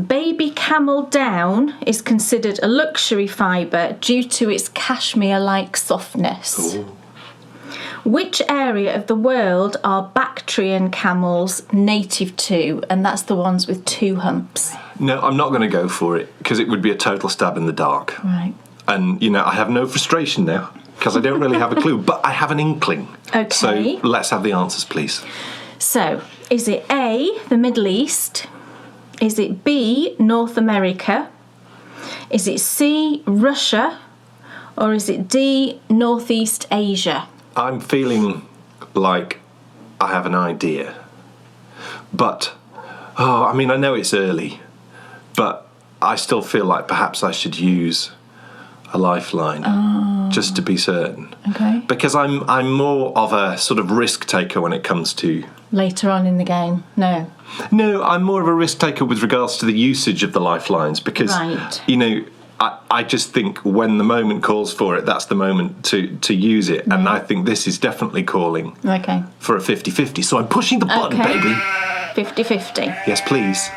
Baby camel down is considered a luxury fibre due to its cashmere-like softness. Ooh. Which area of the world are Bactrian camels native to? And that's the ones with 2 humps. No, I'm not going to go for it because it would be a total stab in the dark. Right. And, I have no frustration now because I don't really have a clue, but I have an inkling. Okay. So let's have the answers, please. So, is it A, the Middle East? Is it B, North America? Is it C, Russia? Or is it D, Northeast Asia? I'm feeling like I have an idea. But, I know it's early, but I still feel like perhaps I should use a lifeline just to be certain. Okay. Because I'm more of a sort of risk taker when it comes to... Later on in the game? No, I'm more of a risk taker with regards to the usage of the lifelines because, right. I just think when the moment calls for it, that's the moment to use it. And I think this is definitely calling for a 50-50. So I'm pushing the button, baby. 50-50. Yes, please.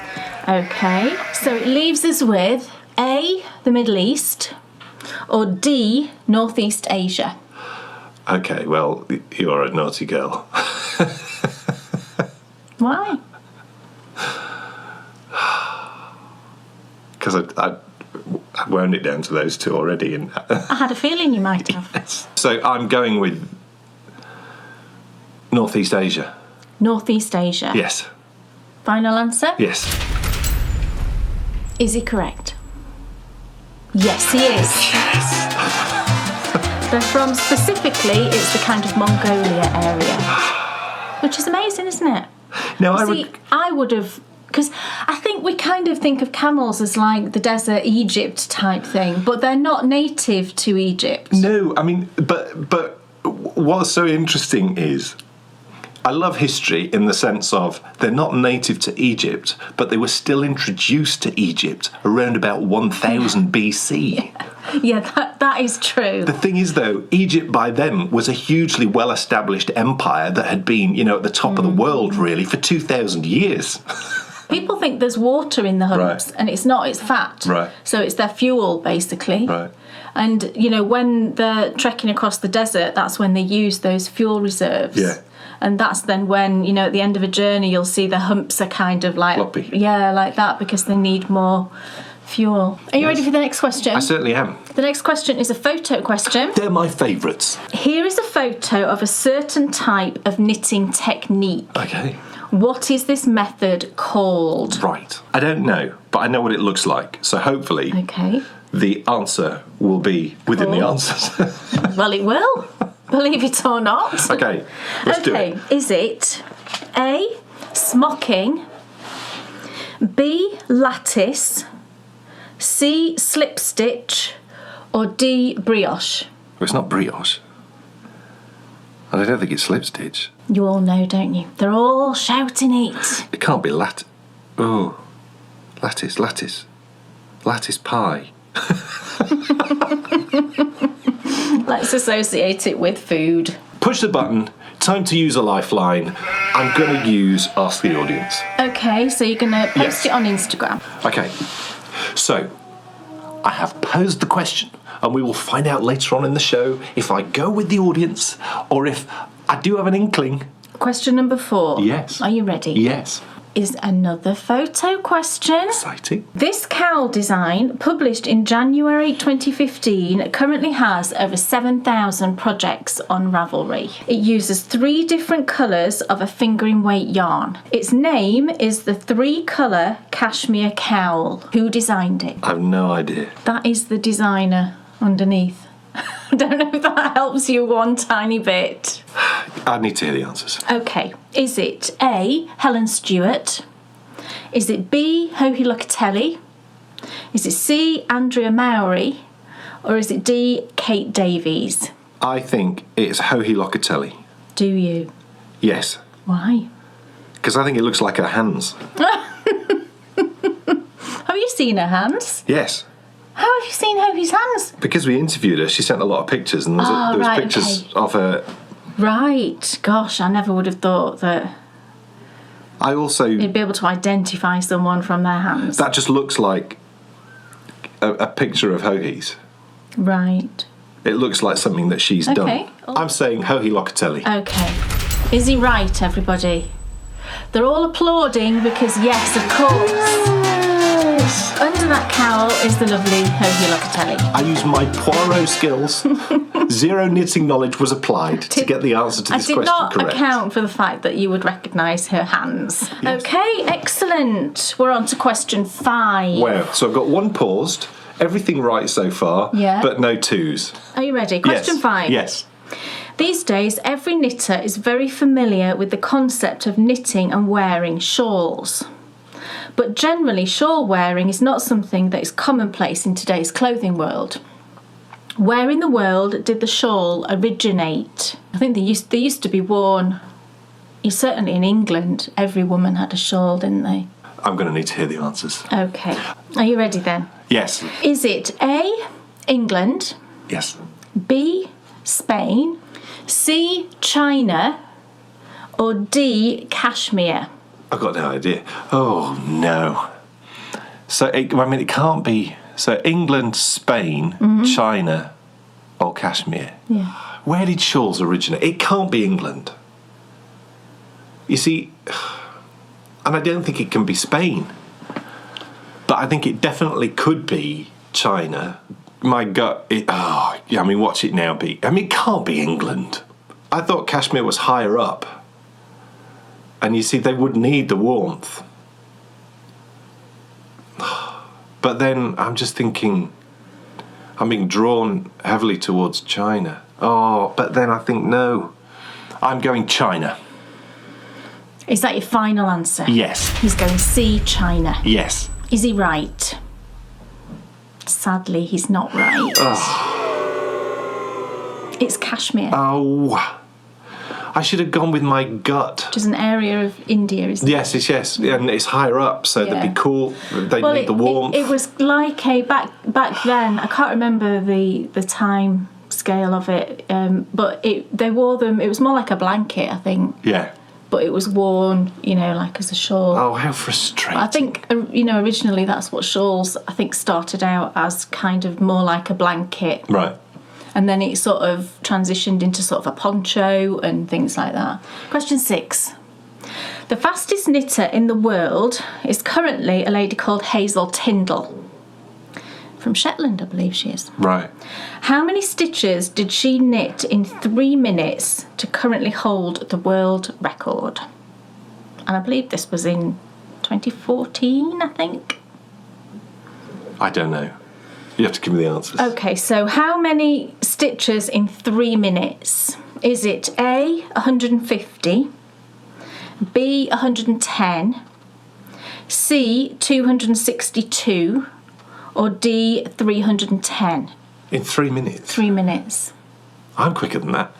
Okay, so it leaves us with A, the Middle East, or D, Northeast Asia. Okay, well, you're a naughty girl. Why? Because I wound it down to those 2 already. And I had a feeling you might have. Yes. So I'm going with Northeast Asia. Northeast Asia? Yes. Final answer? Yes. Is he correct? Yes, he is. Yes. They're from, specifically, it's the kind of Mongolia area. Which is amazing, isn't it? Now, I would have... Because I think we kind of think of camels as like the desert Egypt type thing, but they're not native to Egypt. No, but what's so interesting is I love history in the sense of they're not native to Egypt, but they were still introduced to Egypt around about 1000 BC. Yeah, that is true. The thing is, though, Egypt by then was a hugely well-established empire that had been, at the top of the world, really, for 2,000 years. People think there's water in the humps, and it's not, it's fat. Right. So it's their fuel, basically. Right. And, when they're trekking across the desert, that's when they use those fuel reserves. Yeah. And that's then when, at the end of a journey, you'll see the humps are kind of like... Floppy. Yeah, like that, because they need more fuel. Are you ready for the next question? I certainly am. The next question is a photo question. They're my favourites. Here is a photo of a certain type of knitting technique. Okay. What is this method called? Right. I don't know, but I know what it looks like. So hopefully the answer will be within the answers. Well, it will. Believe it or not. Okay, let's do it. Is it A, smocking, B, lattice, C, slip stitch, or D, brioche? Well, it's not brioche. And I don't think it's slip stitch. You all know, don't you? They're all shouting it. It can't be lattice pie. Let's associate it with food. Push the button. Time to use a lifeline. I'm going to use Ask the Audience. Okay, so you're going to post it on Instagram. Okay, so I have posed the question, and we will find out later on in the show if I go with the audience or if I do have an inkling. Question number 4. Yes. Are you ready? Yes. is another photo question. Exciting. This cowl design, published in January 2015, currently has over 7,000 projects on Ravelry. It uses 3 different colours of a fingering weight yarn. Its name is the 3-colour cashmere cowl. Who designed it? I have no idea. That is the designer underneath. I don't know if that helps you one tiny bit. I need to hear the answers. Okay, is it A, Helen Stewart? Is it B, Hohi Locatelli? Is it C, Andrea Mowry? Or is it D, Kate Davies? I think it's Hohi Locatelli. Do you? Yes. Why? Because I think it looks like her hands. Have you seen her hands? Yes. How have you seen Hohi's hands? Because we interviewed her, she sent a lot of pictures, and there was right, pictures okay. of her. Right. Gosh, I never would have thought that I also. you'd be able to identify someone from their hands. That just looks like a picture of Hohi's. Right. It looks like something that she's done. Okay. I'm saying Hohi Locatelli. Okay. Is he right, everybody? They're all applauding because, yes, of course. Under that cowl is the lovely Hohi Locatelli. I used my Poirot skills. 0 knitting knowledge was applied to get the answer to this question I did not correct. account for the fact that you would recognise her hands. Yes. Okay, excellent. We're on to question 5. Wow. So I've got 1 paused, everything right so far, Yeah. but no 2s. Are you ready? Question 5. Yes. These days, every knitter is very familiar with the concept of knitting and wearing shawls. But generally, shawl wearing is not something that is commonplace in today's clothing world. Where in the world did the shawl originate? I think they used to be worn, certainly in England, every woman had a shawl, didn't they? I'm going to need to hear the answers. Okay. Are you ready then? Yes. Is it A, England, Yes. B, Spain, C, China, or D, Kashmir? I've got no idea. Oh, no. So, it can't be... So, England, Spain, China, or Kashmir. Yeah. Where did shawls originate? It can't be England. You see, and I don't think it can be Spain. But I think it definitely could be China. My gut... watch it now be... it can't be England. I thought Kashmir was higher up. And you see, they would need the warmth. But then I'm just thinking, I'm being drawn heavily towards China. Oh, but then I think, no, I'm going China. Is that your final answer? Yes. He's going C, China. Yes. Is he right? Sadly, he's not right. It's Kashmir. Oh, I should have gone with my gut. Which is an area of India, isn't it? Yes, and it's higher up, so they'd be cool. They'd need the warmth. It was like back then. I can't remember the time scale of it, but they wore them. It was more like a blanket, I think. Yeah. But it was worn, like as a shawl. Oh, how frustrating! I think originally that's what shawls started out as, kind of more like a blanket. Right. And then it sort of transitioned into sort of a poncho and things like that. Question 6. The fastest knitter in the world is currently a lady called Hazel Tyndall. From Shetland, I believe she is. Right. How many stitches did she knit in 3 minutes to currently hold the world record? And I believe this was in 2014, I think. I don't know. You have to give me the answers. Okay, so how many stitches in 3 minutes? Is it A, 150, B, 110, C, 262, or D, 310? In 3 minutes? 3 minutes. I'm quicker than that.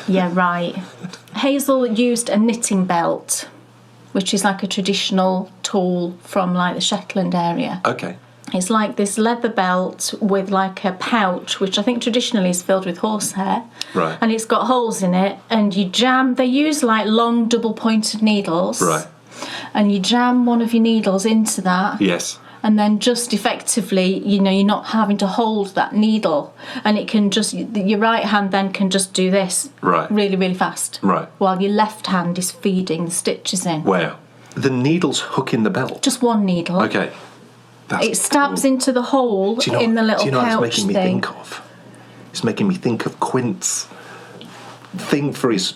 Yeah, right. Hazel used a knitting belt, which is like a traditional tool from like the Shetland area. Okay. It's like this leather belt with like a pouch, which I think traditionally is filled with horsehair. Right. And it's got holes in it, and you jam. They use like long double-pointed needles. Right. And you jam one of your needles into that. Yes. And then just effectively, you're not having to hold that needle, and it can just, your right hand then can just do this. Right. Really, really fast. Right. While your left hand is feeding the stitches in. Wow. the needle's hook in the belt? Just one needle. Okay. It stabs into the hole in the little pouch what it's making me thing. think of? It's making me think of Quint's thing for his...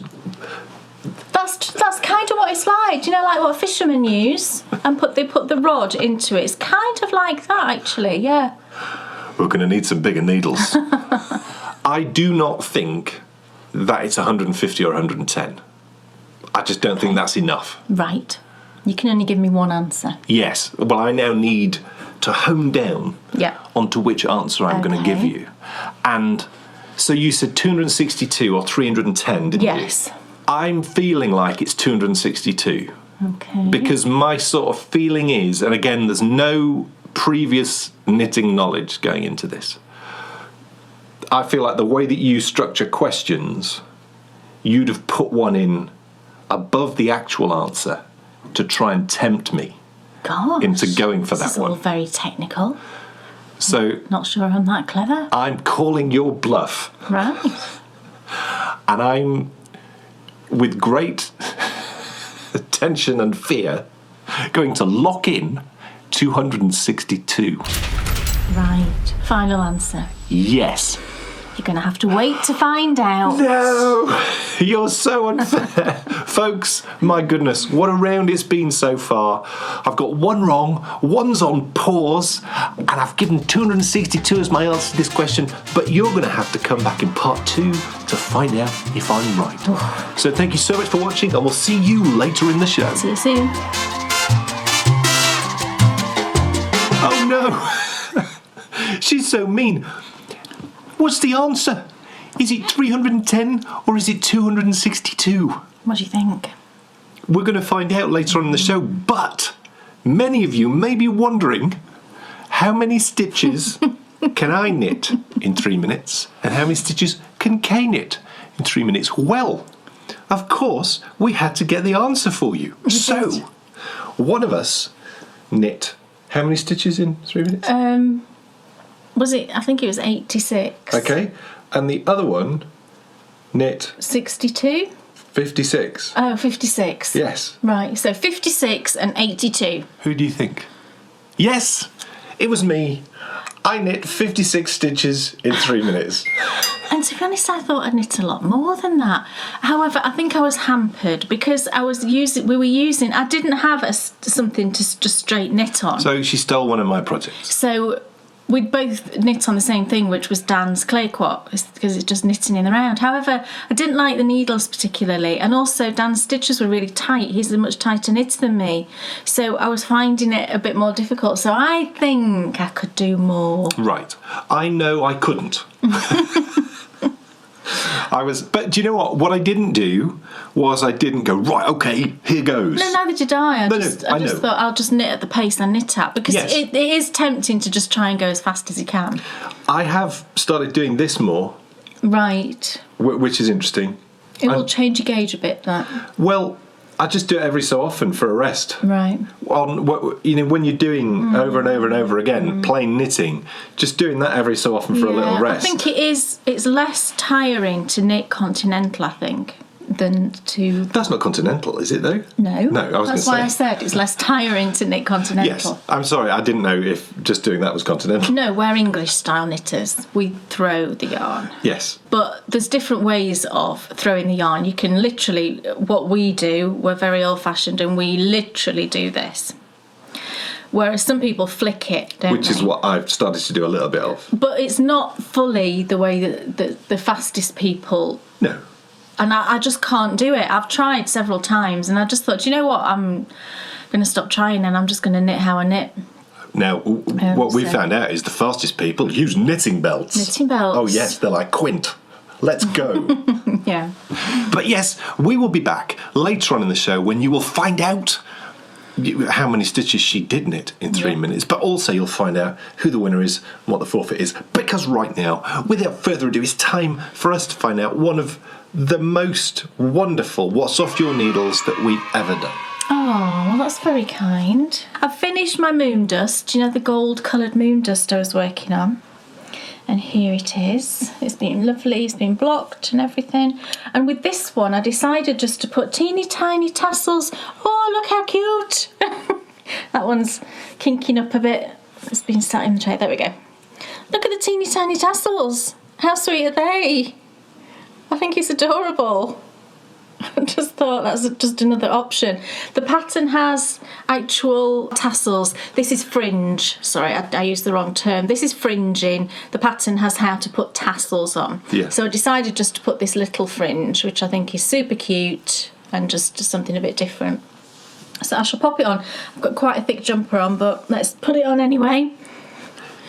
That's kind of what it's like. Do you know, like what fishermen use? And they put the rod into it. It's kind of like that, actually, yeah. We're going to need some bigger needles. I do not think that it's 150 or 110. I just don't think that's enough. Right. You can only give me one answer. Yes. Well, I now need to hone down onto which answer I'm going to give you. And so you said 262 or 310, didn't you? Yes. I'm feeling like it's 262. Okay. Because my sort of feeling is, and again, there's no previous knitting knowledge going into this, I feel like the way that you structure questions, you'd have put one in above the actual answer to try and tempt me into going for that one. This is all very technical. So not sure I'm that clever. I'm calling your bluff. Right. And I'm, with great tension and fear, going to lock in 262. Right. Final answer. Yes. You're going to have to wait to find out. No! You're so unfair. Folks, my goodness, what a round it's been so far. I've got one wrong, one's on pause, and I've given 262 as my answer to this question, but you're going to have to come back in part 2 to find out if I'm right. So thank you so much for watching, and we'll see you later in the show. See you soon. Oh no! She's so mean. What's the answer? Is it 310 or is it 262? What do you think? We're going to find out later on in the show, but many of you may be wondering, how many stitches can I knit in 3 minutes and how many stitches can Kay knit in 3 minutes? Well, of course, we had to get the answer for you. So, one of us knit how many stitches in 3 minutes? I think it was 86. Okay, and the other one knit 62? 56. Oh, 56. Yes. Right, so 56 and 82. Who do you think? Yes, it was me. I knit 56 stitches in 3 minutes. And to be honest, I thought I'd knit a lot more than that. However, I think I was hampered because I didn't have something to just straight knit on. So she stole one of my projects. So we'd both knit on the same thing, which was Dan's clay quat, because it's just knitting in the round. However, I didn't like the needles particularly, and also Dan's stitches were really tight. He's a much tighter knitter than me, so I was finding it a bit more difficult. So I think I could do more. Right. I know I couldn't. But do you know what? What I didn't do was I didn't go, right, okay, here goes. No, neither did I. I just thought I'll just knit at the pace I knit at, because it is tempting to just try and go as fast as you can. I have started doing this more. Right. Which is interesting. It will change your gauge a bit, that. Well, I just do it every so often for a rest. Right. When you're doing over and over and over again, plain knitting, just doing that every so often for a little rest. I think it's less tiring to knit continental, I think, than to... That's not continental, is it though? No. I was going to say. That's why I said it's less tiring to knit continental. Yes. I'm sorry, I didn't know if just doing that was continental. No, we're English style knitters. We throw the yarn. Yes. But there's different ways of throwing the yarn. You can literally, what we do, we're very old-fashioned, and we literally do this. Whereas some people flick it, don't Which is what I've started to do a little bit of. But it's not fully the way that the fastest people... No. And I just can't do it. I've tried several times, and I just thought, you know what, I'm going to stop trying and I'm just going to knit how I knit. Now, what we found out is the fastest people use knitting belts. Knitting belts. Oh, yes, they're like, Quint, let's go. Yeah. But yes, we will be back later on in the show when you will find out how many stitches she did knit in 3 minutes, but also you'll find out who the winner is and what the forfeit is, because right now, without further ado, it's time for us to find out one of the most wonderful What's Off Your Needles that we've ever done. Oh, well, that's very kind. I've finished my moon dust, you know, the gold coloured moon dust I was working on. And here it is. It's been lovely, it's been blocked and everything. And with this one, I decided just to put teeny tiny tassels. Oh, look how cute. That one's kinking up a bit. It's been sat in the tray. There we go. Look at the teeny tiny tassels. How sweet are they? I think it's adorable. I just thought that's just another option. The pattern has actual tassels. This is fringe. Sorry, I used the wrong term. This is fringing. The pattern has how to put tassels on. Yeah. So I decided just to put this little fringe, which I think is super cute and just something a bit different. So I shall pop it on. I've got quite a thick jumper on, but let's put it on anyway.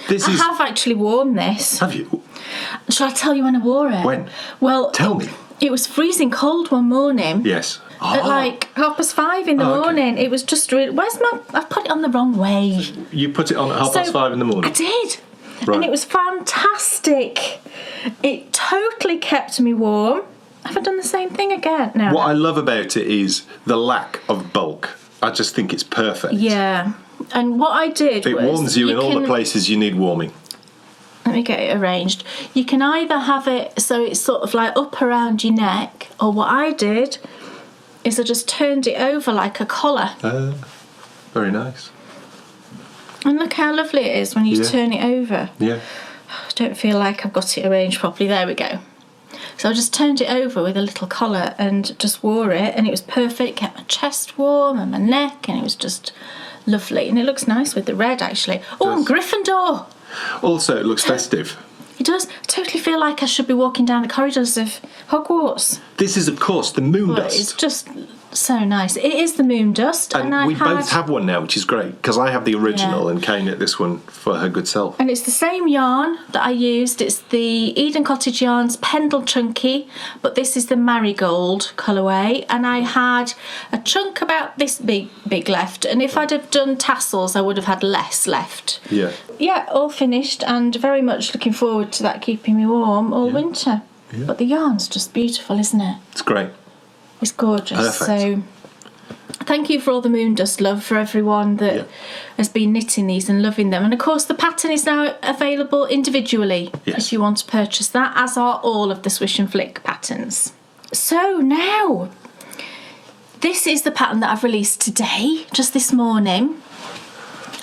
I have actually worn this. Have you? Shall I tell you when I wore it? When? Well, tell me. It was freezing cold one morning. Yes. At like 5:30 in the morning. Okay. It was just really... I've put it on the wrong way. You put it on at 5:30 in the morning? I did. Right. And it was fantastic. It totally kept me warm. Have I done the same thing again? No. What I love about it is the lack of bulk. I just think it's perfect. Yeah. And what I did It warms you in all the places you need warming. Let me get it arranged. You can either have it so it's sort of like up around your neck, or what I did is I just turned it over like a collar. Very nice. And look how lovely it is when you turn it over. Yeah. I don't feel like I've got it arranged properly. There we go. So I just turned it over with a little collar and just wore it, and it was perfect. Kept my chest warm and my neck, and it was just lovely. And it looks nice with the red, actually. Oh, and Gryffindor. Also, it looks festive. It does. I totally feel like I should be walking down the corridors of Hogwarts. This is, of course, the moon dust. It's just so nice. It is the moon dust. And we both have one now, which is great, because I have the original and Kay knit this one for her good self. And it's the same yarn that I used. It's the Eden Cottage Yarns Pendle Chunky, but this is the Marigold colourway. And I had a chunk about this big left, and if I'd have done tassels, I would have had less left. Yeah. Yeah, all finished, and very much looking forward to that keeping me warm all winter. Yeah. But the yarn's just beautiful, isn't it? It's great. It's gorgeous. Perfect. So thank you for all the moon dust love for everyone that has been knitting these and loving them. And of course the pattern is now available individually if you want to purchase that, as are all of the Swish and Flick patterns. So now this is the pattern that I've released today, just this morning.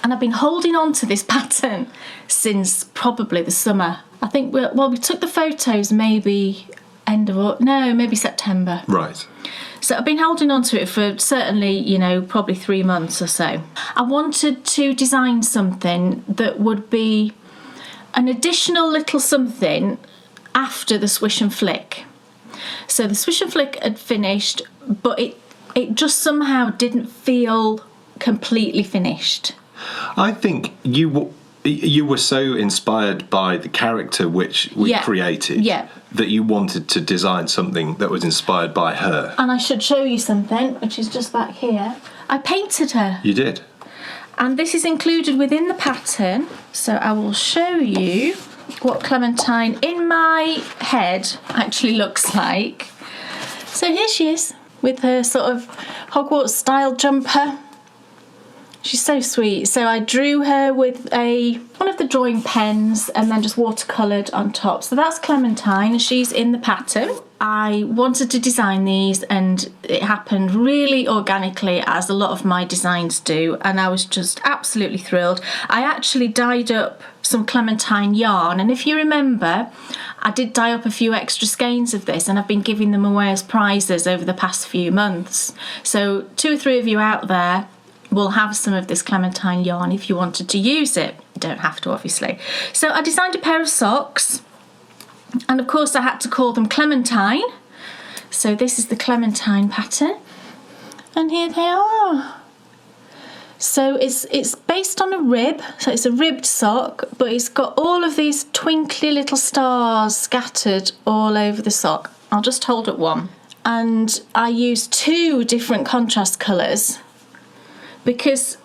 And I've been holding on to this pattern since probably the summer. I think we took the photos maybe maybe September. Right. So I've been holding on to it for certainly, probably 3 months or so. I wanted to design something that would be an additional little something after the Swish and Flick. So the Swish and Flick had finished, but it just somehow didn't feel completely finished. I think you were so inspired by the character which we created that you wanted to design something that was inspired by her. And I should show you something, which is just back here. I painted her. You did. And this is included within the pattern. So I will show you what Clementine in my head actually looks like. So here she is with her sort of Hogwarts style jumper. She's so sweet. So I drew her with one of the drawing pens and then just watercoloured on top. So that's Clementine. She's in the pattern. I wanted to design these and it happened really organically, as a lot of my designs do, and I was just absolutely thrilled. I actually dyed up some Clementine yarn, and if you remember, I did dye up a few extra skeins of this and I've been giving them away as prizes over the past few months. So 2 or 3 of you out there will have some of this Clementine yarn if you wanted to use it. You don't have to, obviously. So I designed a pair of socks, and of course I had to call them Clementine. So this is the Clementine pattern, and here they are. So it's based on a rib, so it's a ribbed sock, but it's got all of these twinkly little stars scattered all over the sock. I'll just hold up one. And I used 2 different contrast colours, because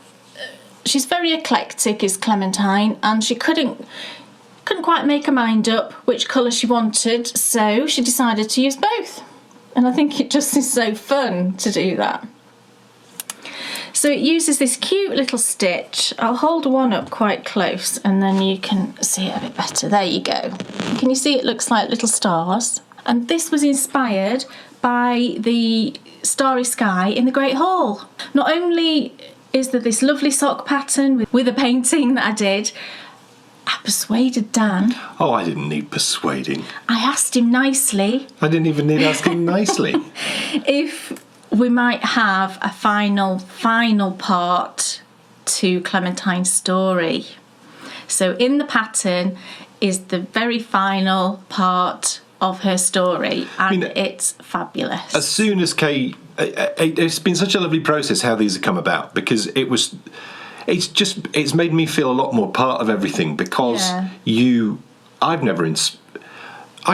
she's very eclectic, is Clementine, and she couldn't quite make her mind up which colour she wanted, so she decided to use both. And I think it just is so fun to do that. So it uses this cute little stitch. I'll hold one up quite close and then you can see it a bit better. There you go. Can you see it looks like little stars? And this was inspired by the starry sky in the Great Hall. Not only is there this lovely sock pattern with a painting that I did, I persuaded Dan. Oh, I didn't need persuading. I asked him nicely. I didn't even need asking nicely. If we might have a final part to Clementine's story. So in the pattern is the very final part of her story, and it's fabulous. As soon as Kay, it's been such a lovely process how these have come about, because it's made me feel a lot more part of everything, because I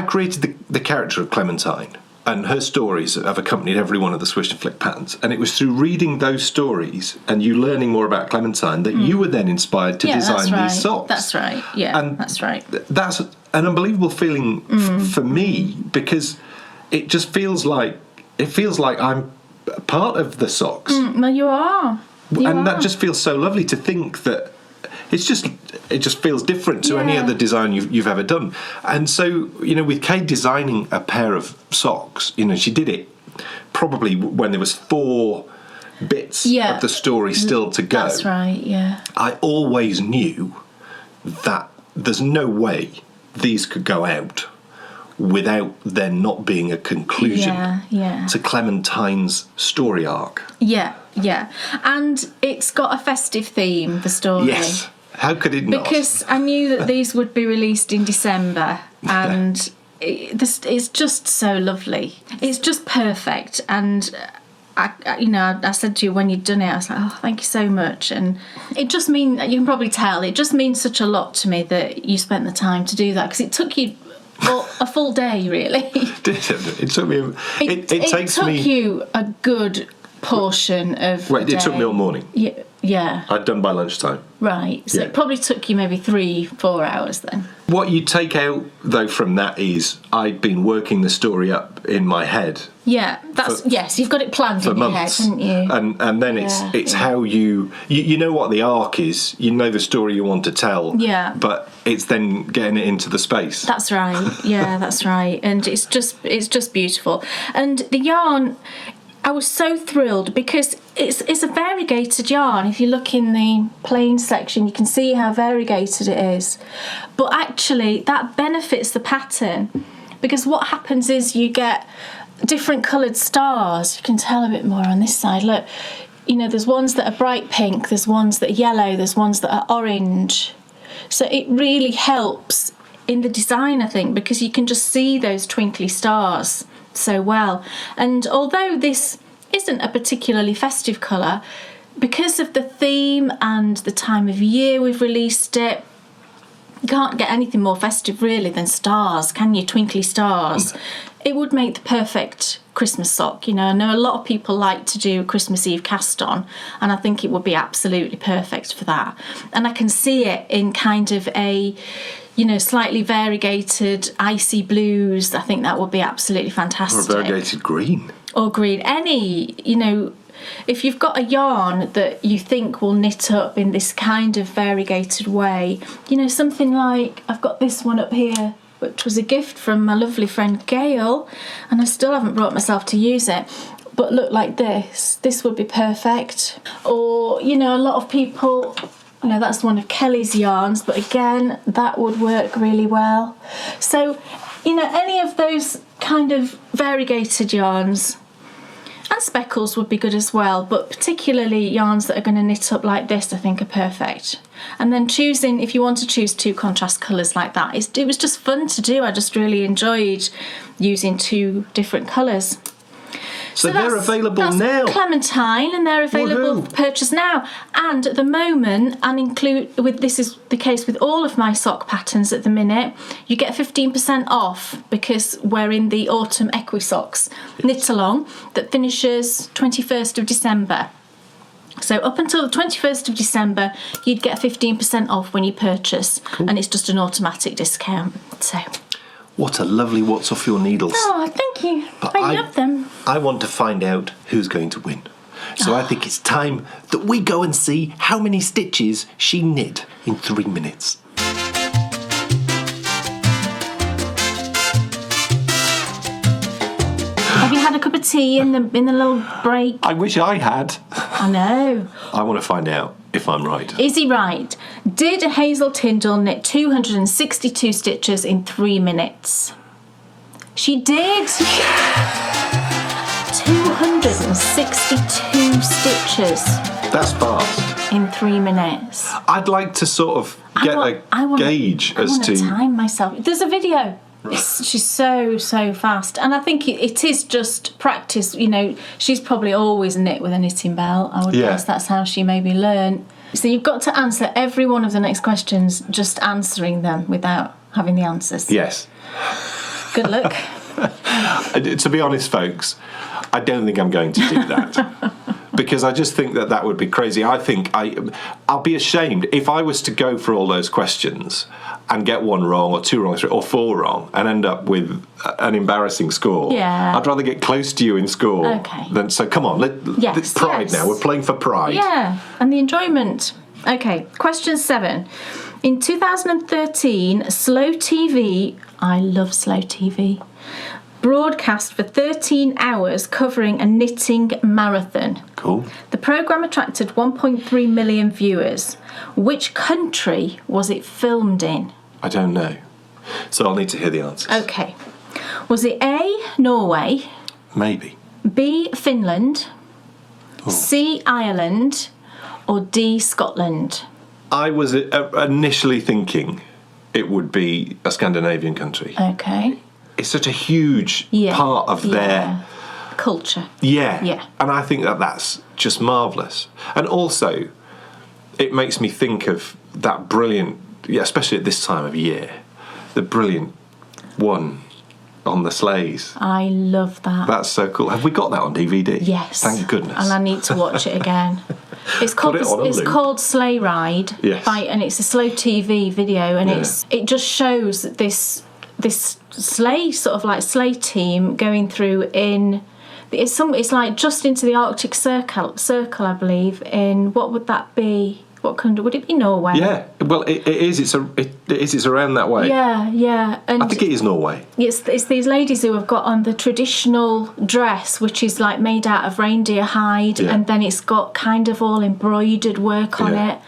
created the character of Clementine, and her stories have accompanied every one of the Swish and Flick patterns, and it was through reading those stories and you learning more about Clementine that you were then inspired to design these socks. That's right. Yeah, and that's right. That's an unbelievable feeling for me, because it just feels like I'm part of the socks. Well, you are. That just feels so lovely to think that it just feels different to any other design you've ever done. And so, with Kay designing a pair of socks, she did it probably when there was 4 bits of the story still to go. That's right, yeah. I always knew that there's no way these could go out without there not being a conclusion to Clementine's story arc. Yeah. And it's got a festive theme, the story. Yes. How could it not? Because I knew that these would be released in December, and it's just so lovely. It's just perfect. And I said to you when you'd done it, I was like, oh, thank you so much. And it just means, you can probably tell, it just means such a lot to me that you spent the time to do that, because it took you a full day, really. It took me. It took you a good portion of. Wait, it took me all morning. Yeah. I'd done by lunchtime. Right. So it probably took you maybe 3-4 hours then. What you take out though from that is I'd been working the story up in my head. Yeah, yes, you've got it planned in your head, haven't you? And then it's how you know what the arc is, you know the story you want to tell. Yeah. But it's then getting it into the space. That's right. Yeah, that's right. And it's just beautiful. And the yarn, I was so thrilled because it's a variegated yarn. If you look in the plain section, you can see how variegated it is. But actually, that benefits the pattern, because what happens is you get different coloured stars. You can tell a bit more on this side. Look, there's ones that are bright pink, there's ones that are yellow, there's ones that are orange. So it really helps in the design, I think, because you can just see those twinkly stars so well. And although this isn't a particularly festive colour, because of the theme and the time of year we've released it, you can't get anything more festive really than stars, can you? Twinkly stars. It would make the perfect Christmas sock. I know a lot of people like to do Christmas Eve cast on, and I think it would be absolutely perfect for that. And I can see it in kind of a slightly variegated icy blues. I think that would be absolutely fantastic. Or a variegated green. Or green. Any, if you've got a yarn that you think will knit up in this kind of variegated way, something like, I've got this one up here, which was a gift from my lovely friend Gail, and I still haven't brought myself to use it. But look, like this would be perfect. Or, a lot of people, that's one of Kelly's yarns, but again, that would work really well. So, any of those kind of variegated yarns, and speckles would be good as well, but particularly yarns that are going to knit up like this, I think are perfect. And then choosing, if you want to choose 2 contrast colours like that, it was just fun to do. I just really enjoyed using 2 different colours. So they're available now. Clementine, and they're available for purchase now. And at the moment, this is the case with all of my sock patterns at the minute, you get 15% off because we're in the autumn Equisox knit along that finishes 21st of December. So up until the 21st of December, you'd get 15% off when you purchase, and it's just an automatic discount. So. What a lovely what's off your needles. Oh, thank you. I love them. I want to find out who's going to win. So I think it's time that we go and see how many stitches she knit in 3 minutes. Have you had a cup of tea in the little break? I wish I had. I know. I want to find out if I'm right. Is he right? Did Hazel Tyndall knit 262 stitches in 3 minutes? She did. 262 stitches. That's fast. In 3 minutes. I'd like to sort of get a gauge as to... I want to time myself. There's a video. She's so fast. And I think it is just practice. You know, she's probably always knit with a knitting belt. I would guess that's how she maybe learned. So you've got to answer every one of the next questions just answering them without having the answers. Yes. Good luck. To be honest, folks, I don't think I'm going to do that. Because I just think that would be crazy. I think I'll be ashamed if I was to go for all those questions and get one wrong or two wrong or four wrong and end up with an embarrassing score. Yeah. I'd rather get close to you in score. Okay. So come on, let's pride now. We're playing for pride. Yeah, and the enjoyment. Okay, question 7. In 2013, Slow TV, I love Slow TV, broadcast for 13 hours covering a knitting marathon. Cool. The programme attracted 1.3 million viewers. Which country was it filmed in? I don't know. So I'll need to hear the answers. Okay. Was it A, Norway, Maybe. B, Finland, C, Ireland, or D, Scotland? I was initially thinking it would be a Scandinavian country. Okay. It's such a huge part of their culture. Yeah. And I think that's just marvellous. And also, it makes me think of that brilliant, especially at this time of year, the brilliant one on the sleighs. I love that. That's so cool. Have we got that on DVD? Yes. Thank goodness. And I need to watch it again. It's called Sleigh Ride. Yes. And it's a Slow TV video, and it just shows this sleigh, sort of like sleigh team going through it's like just into the Arctic Circle, I believe. In what would that be? What country would it be? Norway. Yeah. Well, it is. It's around that way. Yeah. And I think it is Norway. It's these ladies who have got on the traditional dress, which is like made out of reindeer hide, and then it's got kind of all embroidered work on it,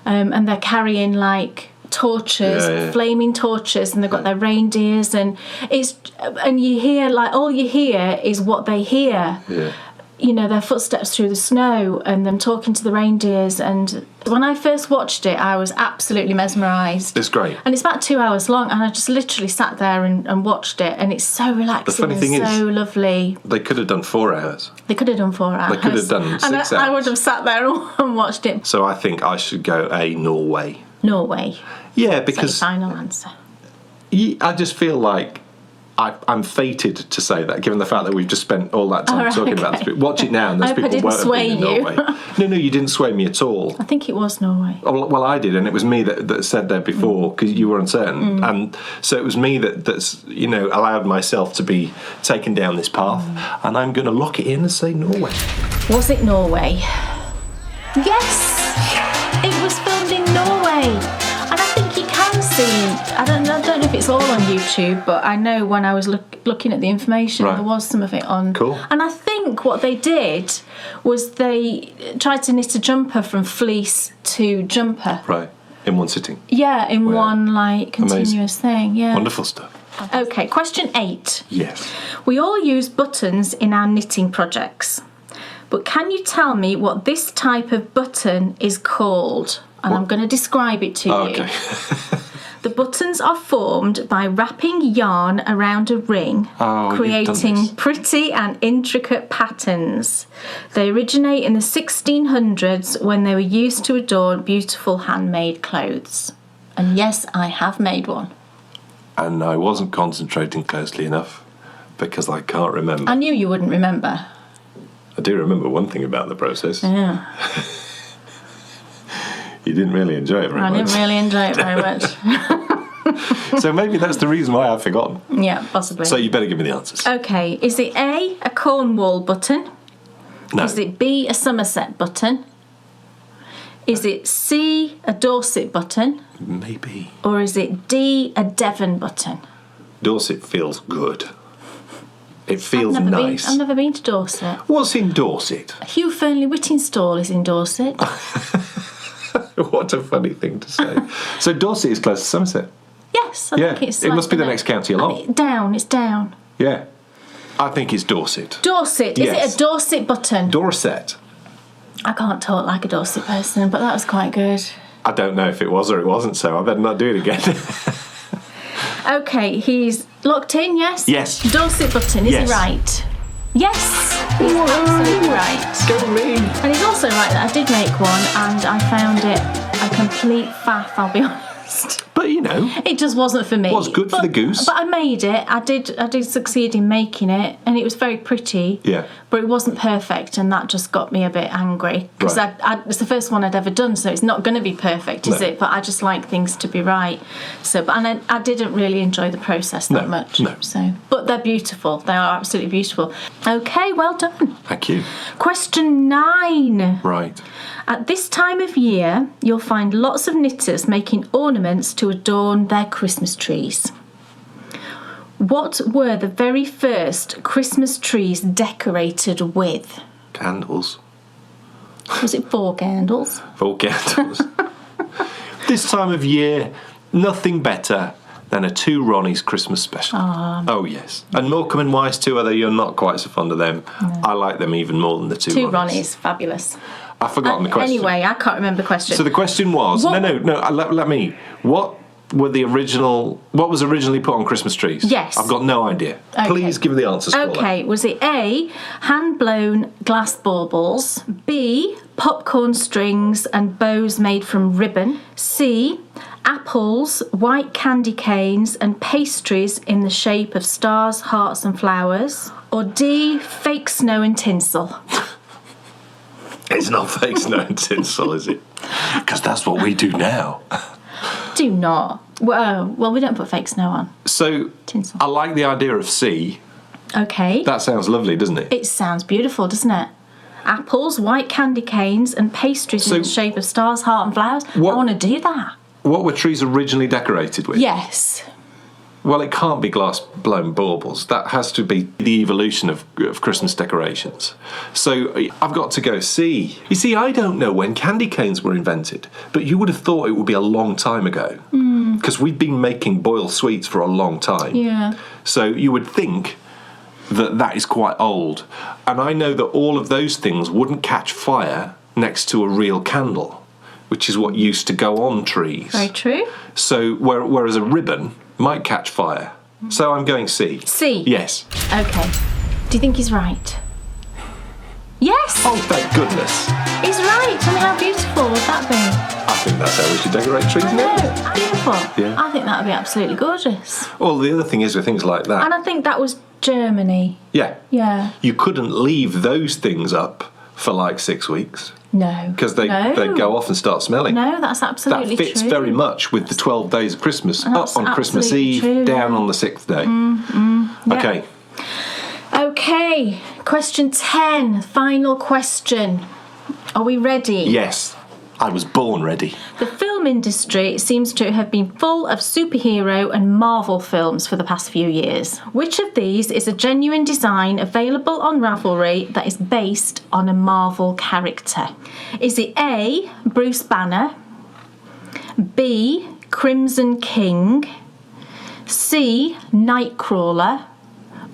and they're carrying like torches, flaming torches, and they've got their reindeers, and you hear like all you hear is what they hear. Yeah. You know, their footsteps through the snow and them talking to the reindeers. And when I first watched it, I was absolutely mesmerised. It's great. And it's about 2 hours long, and I just literally sat there and watched it, and it's so relaxing. The funny thing and so is, lovely. They could have done 4 hours. They could have done 4 hours. They could have done 6 hours. I would have sat there and watched it. So I think I should go Norway. Norway. Yeah, because... Is that your final answer? I just feel like I'm fated to say that, given the fact that we've just spent all that time talking about this. Watch it now, and those people won't have been in Norway. No, you didn't sway me at all. I think it was Norway. Oh, well, I did, and it was me that said that before, because you were uncertain. And so it was me that's allowed myself to be taken down this path, and I'm going to lock it in and say Norway. Was it Norway? Yes! It was filmed in Norway. And I think you can see, I don't know if it's all on YouTube, but I know when I was looking at the information, there was some of it on. Cool. And I think what they did was they tried to knit a jumper from fleece to jumper. Right, in one sitting. Yeah, in one continuous thing. Yeah. Wonderful stuff. Okay, question 8. Yes. We all use buttons in our knitting projects, but can you tell me what this type of button is called? And I'm going to describe it to you. Okay. The buttons are formed by wrapping yarn around a ring, creating pretty and intricate patterns. They originate in the 1600s when they were used to adorn beautiful handmade clothes. And yes, I have made one. And I wasn't concentrating closely enough because I can't remember. I knew you wouldn't remember. I do remember one thing about the process. Yeah. You didn't really enjoy it very much. I didn't really enjoy it very much. So maybe that's the reason why I've forgotten. Yeah, possibly. So you better give me the answers. Okay, is it A, a Cornwall button, No. Is it B, a Somerset button? Is it C, a Dorset button? Maybe. Or is it D, a Devon button? Dorset feels good. It feels nice. I've never been to Dorset. What's in Dorset? Hugh Fernley Whittingstall is in Dorset. What a funny thing to say. So Dorset is close to Somerset. Yes, I think it's it must be the next county along. It's down. Yeah. I think it's Dorset. Dorset. Is it a Dorset button? Dorset. I can't talk like a Dorset person, but that was quite good. I don't know if it was or it wasn't, so I better not do it again. Okay, he's locked in, yes? Yes. Dorset button, is he right? Yes, he's absolutely right. Go me. And he's also right that I did make one and I found it a complete faff, I'll be honest. But you know, it just wasn't for me. Was good for the goose. But I made it. I did succeed in making it, and it was very pretty. Yeah. But it wasn't perfect, and that just got me a bit angry because Right. it's the first one I'd ever done, so it's not going to be perfect, is it? But I just like things to be right. So, and I didn't really enjoy the process that much. No. So, but they're beautiful. They are absolutely beautiful. Okay, well done. Thank you. Question 9. Right. At this time of year, you'll find lots of knitters making ornaments to adorn their Christmas trees. What were the very first Christmas trees decorated with? Candles. Was it 4 candles? 4 candles. This time of year, nothing better than a 2 Ronnies Christmas special. Oh, yes. And Morecambe and Wise too, although you're not quite so fond of them. No. I like them even more than the 2 Ronnies. 2 Ronnies, fabulous. I've forgotten the question. Anyway, I can't remember the question. So the question was... No, let me... What was originally put on Christmas trees? Yes. I've got no idea. Okay. Please give me the answer, Squaller. Okay, was it A, hand-blown glass baubles, B, popcorn strings and bows made from ribbon, C, apples, white candy canes and pastries in the shape of stars, hearts and flowers, or D, fake snow and tinsel? It's not fake snow and tinsel, is it? Because that's what we do now. Do not. Well, we don't put fake snow on. So, tinsel. I like the idea of C. Okay. That sounds lovely, doesn't it? It sounds beautiful, doesn't it? Apples, white candy canes and pastries in the shape of stars, heart and flowers. I want to do that. What were trees originally decorated with? Yes. Well, it can't be glass-blown baubles. That has to be the evolution of Christmas decorations. So I've got to go C. You see, I don't know when candy canes were invented, but you would have thought it would be a long time ago. Because we've been making boiled sweets for a long time. Yeah. So you would think that is quite old. And I know that all of those things wouldn't catch fire next to a real candle, which is what used to go on trees. Very true. So whereas a ribbon might catch fire. So I'm going C. C? Yes. Okay. Do you think he's right? Yes! Oh, thank goodness. He's right. And how beautiful would that be? I think that's how we should decorate trees now. No, beautiful. Yeah. I think that would be absolutely gorgeous. Well, the other thing is with things like that. And I think that was Germany. Yeah. Yeah. You couldn't leave those things up for like 6 weeks. No. Because they'd go off and start smelling. No, that's absolutely true. That fits very much with the 12 days of Christmas. Up on Christmas Eve, true, down on the 6th day. Okay. Okay, question 10, final question. Are we ready? Yes, I was born ready. The film industry seems to have been full of superhero and Marvel films for the past few years. Which of these is a genuine design available on Ravelry that is based on a Marvel character? Is it A, Bruce Banner, B, Crimson King, C, Nightcrawler,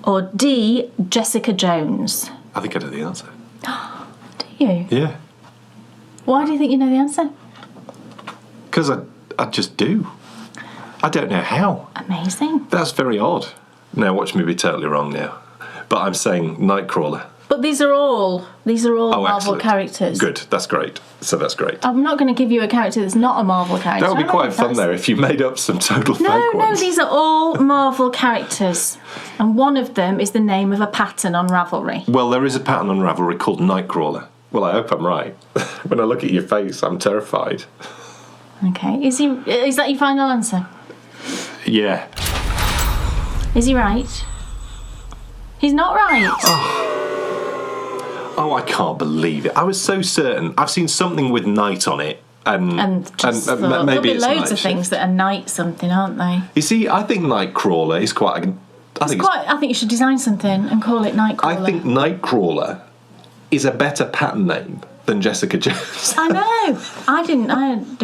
or D, Jessica Jones? I think I know the answer. Do you? Yeah. Why do you think you know the answer? Because I just do. I don't know how. Amazing. That's very odd. Now watch me be totally wrong now. But I'm saying Nightcrawler. But these are all Marvel excellent. characters. Good, that's great. So that's great. I'm not going to give you a character that's not a Marvel character. That would be quite fun though if you made up some total fake ones. No, these are all Marvel characters. And one of them is the name of a pattern on Ravelry. Well, there is a pattern on Ravelry called Nightcrawler. Well, I hope I'm right. When I look at your face, I'm terrified. Okay. Is that your final answer? Yeah. Is he right? He's not right. Oh, I can't believe it. I was so certain. I've seen something with night on it. And just thought, maybe there'll be it's loads of night things that are night something, aren't they? You see, I think Nightcrawler is quite... I think you should design something and call it Nightcrawler. I think Nightcrawler is a better pattern name than Jessica Jones. I know. I didn't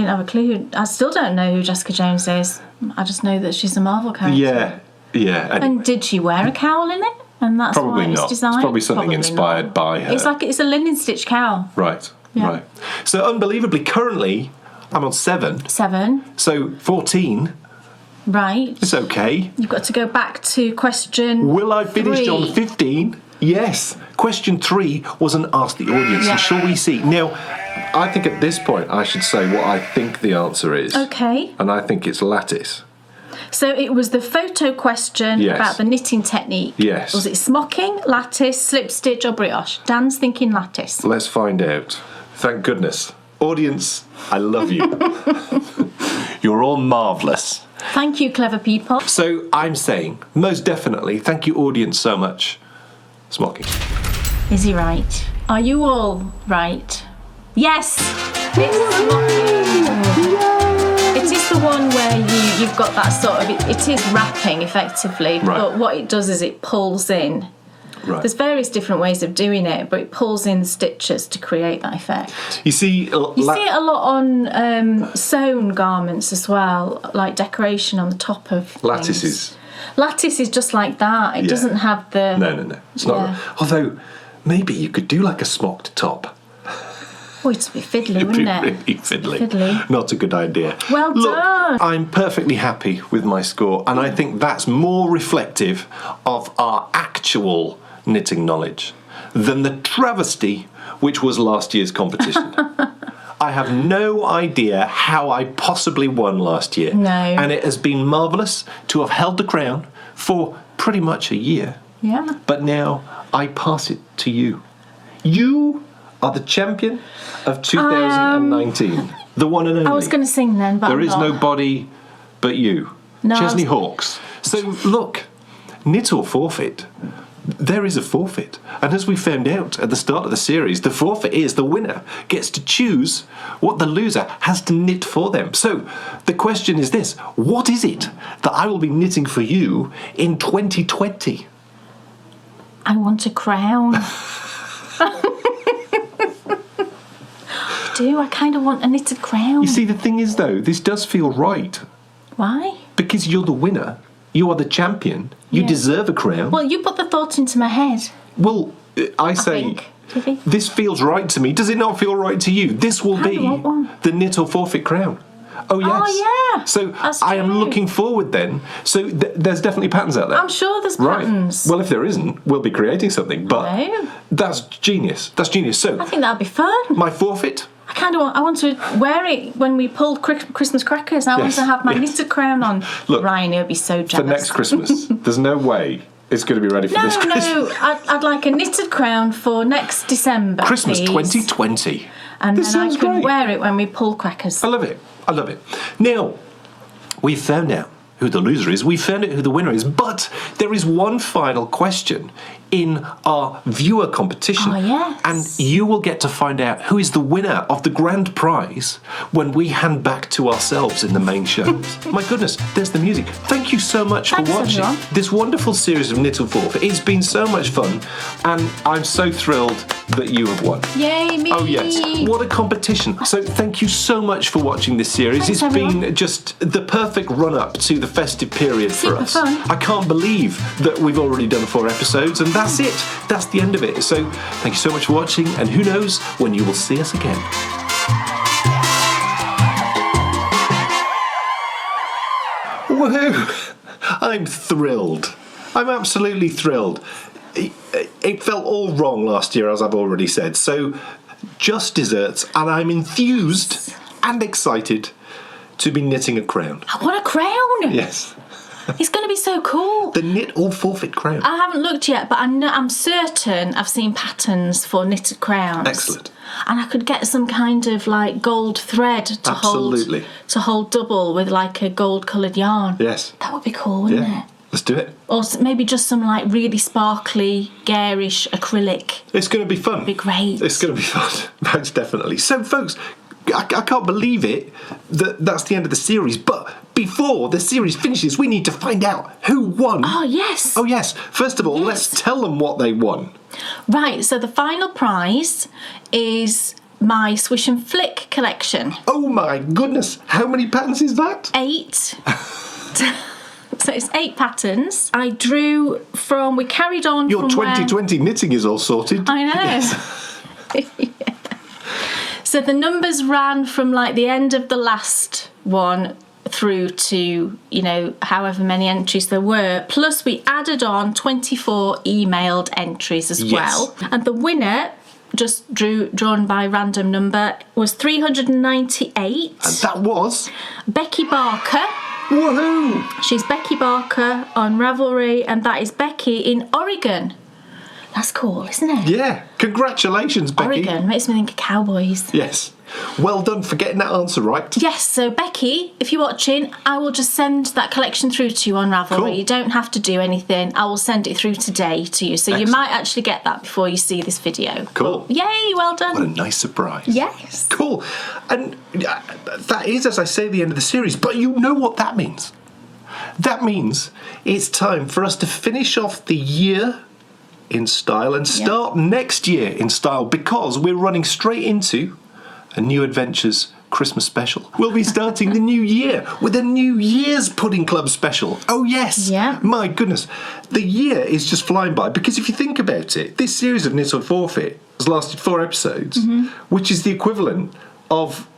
have a clue. I still don't know who Jessica Jones is. I just know that she's a Marvel character. Yeah. And did she wear a cowl in it? And that's Probably why it's not. designed? It's probably something Probably inspired not. by her. It's a linen stitch cowl. Right. Yeah. Right. So unbelievably, currently I'm on 7. 7. So 14. Right. It's okay. You've got to go back to question Will I finish 3. on 15? Yes. Question 3 was an ask the audience. Yeah. And shall we see? Now, I think at this point I should say what I think the answer is. Okay. And I think it's lattice. So it was the photo question Yes. about the knitting technique. Yes. Was it smocking, lattice, slip stitch or brioche? Dan's thinking lattice. Let's find out. Thank goodness. Audience, I love you. You're all marvellous. Thank you, clever people. So I'm saying, most definitely, thank you, audience, so much. Smocking. Is he right? Are you all right? Yes! It's smocking. It is the one where you've got that sort of... It is wrapping, effectively. Right. But what it does is it pulls in. Right. There's various different ways of doing it, but it pulls in the stitches to create that effect. You see... You see it a lot on sewn garments as well, like decoration on the top of things. Lattices. Lattice is just like that. It Yeah. doesn't have the... No. It's not. Yeah. Although, maybe you could do like a smocked top. Oh, it'd be fiddly, It'd be wouldn't it? really fiddly. Fiddly. Not a good idea. Well Look, done. I'm perfectly happy with my score, and I think that's more reflective of our actual knitting knowledge than the travesty which was last year's competition. I have no idea how I possibly won last year. No. And it has been marvellous to have held the crown for pretty much a year. Yeah. But now I pass it to you. You are the champion of 2019. The one and only. I was going to sing then, but There I'm is not. nobody but you. No, I Chesney was- Hawkes. So look, knit or forfeit. There is a forfeit. And as we found out at the start of the series, the forfeit is the winner gets to choose what the loser has to knit for them. So the question is this: what is it that I will be knitting for you in 2020? I want a crown. I kind of want a knitted crown. You see, the thing is, though, this does feel right. Why? Because you're the winner. You are the champion. You Yeah. deserve a crown. Well, you put the thought into my head. Well, I say, think. Do you think? this feels right to me. Does it not feel right to you? This will I be want one. the knit or forfeit crown. Oh, yes. Oh, yeah. So That's I am true. looking forward then. So there's definitely patterns out there. I'm sure there's Right. patterns. Well, if there isn't, we'll be creating something. But No. that's genius. That's genius. So I think that'd be fun. my forfeit. I want to wear it when we pulled Christmas crackers. I want Yes, to have my yes. knitted crown on. Look, Ryan, he'll be so For jealous. next Christmas. There's no way it's going to be ready for this Christmas. No, I'd like a knitted crown for next December, Christmas please. 2020. And This then I sounds can great. wear it when we pull crackers. I love it. I love it. Now, we've found out who the loser is. We've found out who the winner is. But there is one final question in our viewer competition. Oh, yes. And you will get to find out who is the winner of the grand prize when we hand back to ourselves in the main show. My goodness, there's the music. Thank you so much Thanks, for watching everyone. this wonderful series of Knit or Forfeit. It's been so much fun, and I'm so thrilled that you have won. Yay, me! Oh yes, what a competition. So thank you so much for watching this series. Thanks, It's everyone. been just the perfect run-up to the festive period for Super us. fun. I can't believe that we've already done 4 episodes, and that's it. That's the end of it. So thank you so much for watching, and who knows when you will see us again. Woohoo! I'm thrilled. I'm absolutely thrilled. It felt all wrong last year, as I've already said. So, just desserts, and I'm enthused and excited to be knitting a crown. I want a crown! Yes, It's going to be so cool. the knit or forfeit crown. I haven't looked yet, but I'm certain I've seen patterns for knitted crowns. Excellent. And I could get some kind of like gold thread to Absolutely. hold double with like a gold coloured yarn. Yes. That would be cool, wouldn't Yeah. it? Let's do it. Or maybe just some like really sparkly, garish acrylic. It's going to be fun. It'd be great. It's going to be fun, most definitely. So, folks, I can't believe it that's the end of the series. But before the series finishes, we need to find out who won. Oh, yes. Oh, yes. First of all, let's tell them what they won. Right, so the final prize is my Swish and Flick collection. Oh, my goodness. How many patterns is that? 8. So it's 8 patterns. I drew from, we carried on Your from 2020 knitting is all sorted. I know. Yes. Yeah. So the numbers ran from like the end of the last one through to, you know, however many entries there were. Plus we added on 24 emailed entries as well. And the winner, just drawn by random number, was 398. And that was Becky Barker. Woohoo! She's Becky Barker on Ravelry, and that is Becky in Oregon. That's cool, isn't it? Yeah. Congratulations, Becky. Oregon makes me think of cowboys. Yes. Well done for getting that answer right. Yes, so Becky, if you're watching, I will just send that collection through to you on Ravelry. Cool. You don't have to do anything. I will send it through today to you. So Excellent. You might actually get that before you see this video. Cool. But, yay, well done. What a nice surprise. Yes. Cool. And that is, as I say, the end of the series. But you know what that means. That means it's time for us to finish off the year in style and start next year in style, because we're running straight into a New Adventures Christmas special. We'll be starting the new year with a New Year's Pudding Club special. Oh yes. Yeah. My goodness. The year is just flying by, because if you think about it, this series of Knit or Forfeit has lasted 4 episodes, which is the equivalent of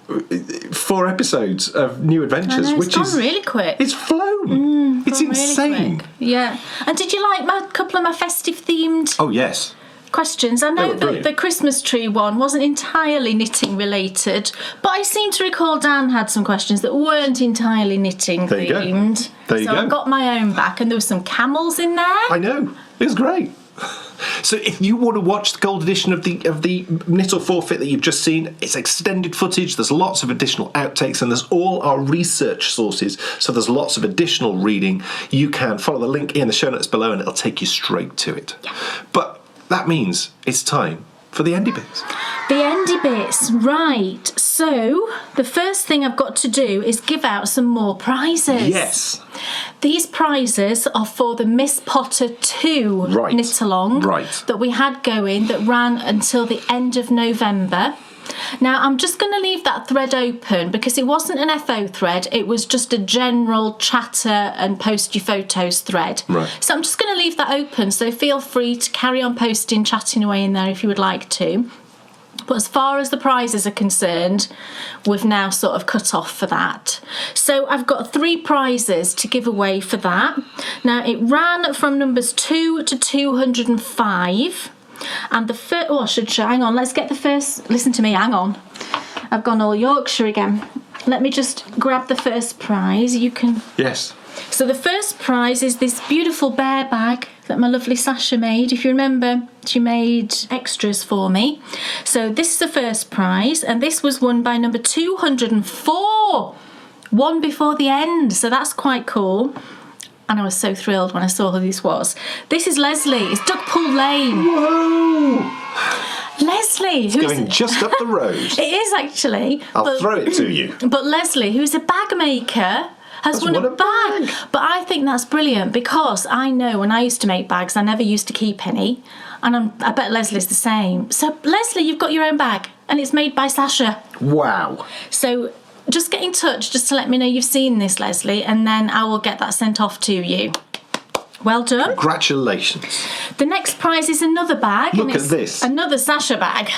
4 episodes of New Adventures, I know, which it's is gone really quick. It's flown. It's Gone insane. Really quick. Yeah. And did you like a couple of my festive themed Oh yes. questions? I know were that brilliant. the Christmas tree one wasn't entirely knitting related, but I seem to recall Dan had some questions that weren't entirely knitting There you go. themed. There you so go. I got my own back, and there were some camels in there. I know. It was great. So if you want to watch the gold edition of the Knit or Forfeit that you've just seen, it's extended footage, there's lots of additional outtakes, and there's all our research sources, so there's lots of additional reading. You can follow the link in the show notes below and it'll take you straight to it. Yeah. But that means it's time for the Endy Bits. The Endy Bits, right. So the first thing I've got to do is give out some more prizes. Yes. These prizes are for the Miss Potter 2 Right. knit along that we had going, that ran until the end of November. Now I'm just going to leave that thread open because it wasn't an FO thread, it was just a general chatter and post your photos thread. Right. So I'm just going to leave that open, so feel free to carry on posting, chatting away in there if you would like to. But as far as the prizes are concerned, we've now sort of cut off for that. So I've got 3 prizes to give away for that. Now it ran from numbers 2 to 205. And the first, oh, I should show, hang on, let's get the first, listen to me, hang on. I've gone all Yorkshire again. Let me just grab the first prize. You can... Yes. So the first prize is this beautiful bear bag that my lovely Sasha made. If you remember, she made extras for me. So this is the first prize, and this was won by number 204. One before the end, so that's quite cool. And I was so thrilled when I saw who this was. This is Leslie. It's Duckpool Lane. Whoa! Leslie, who's Going just up the road. It is actually. I'll throw it to you. But Leslie, who's a bag maker, has won a bag. But I think that's brilliant because I know when I used to make bags, I never used to keep any. And I bet Leslie's the same. So Leslie, you've got your own bag and it's made by Sasha. Wow. So just get in touch just to let me know you've seen this, Leslie, and then I will get that sent off to you. Well done. Congratulations. The next prize is another bag. Look and it's at this. Another Sasha bag.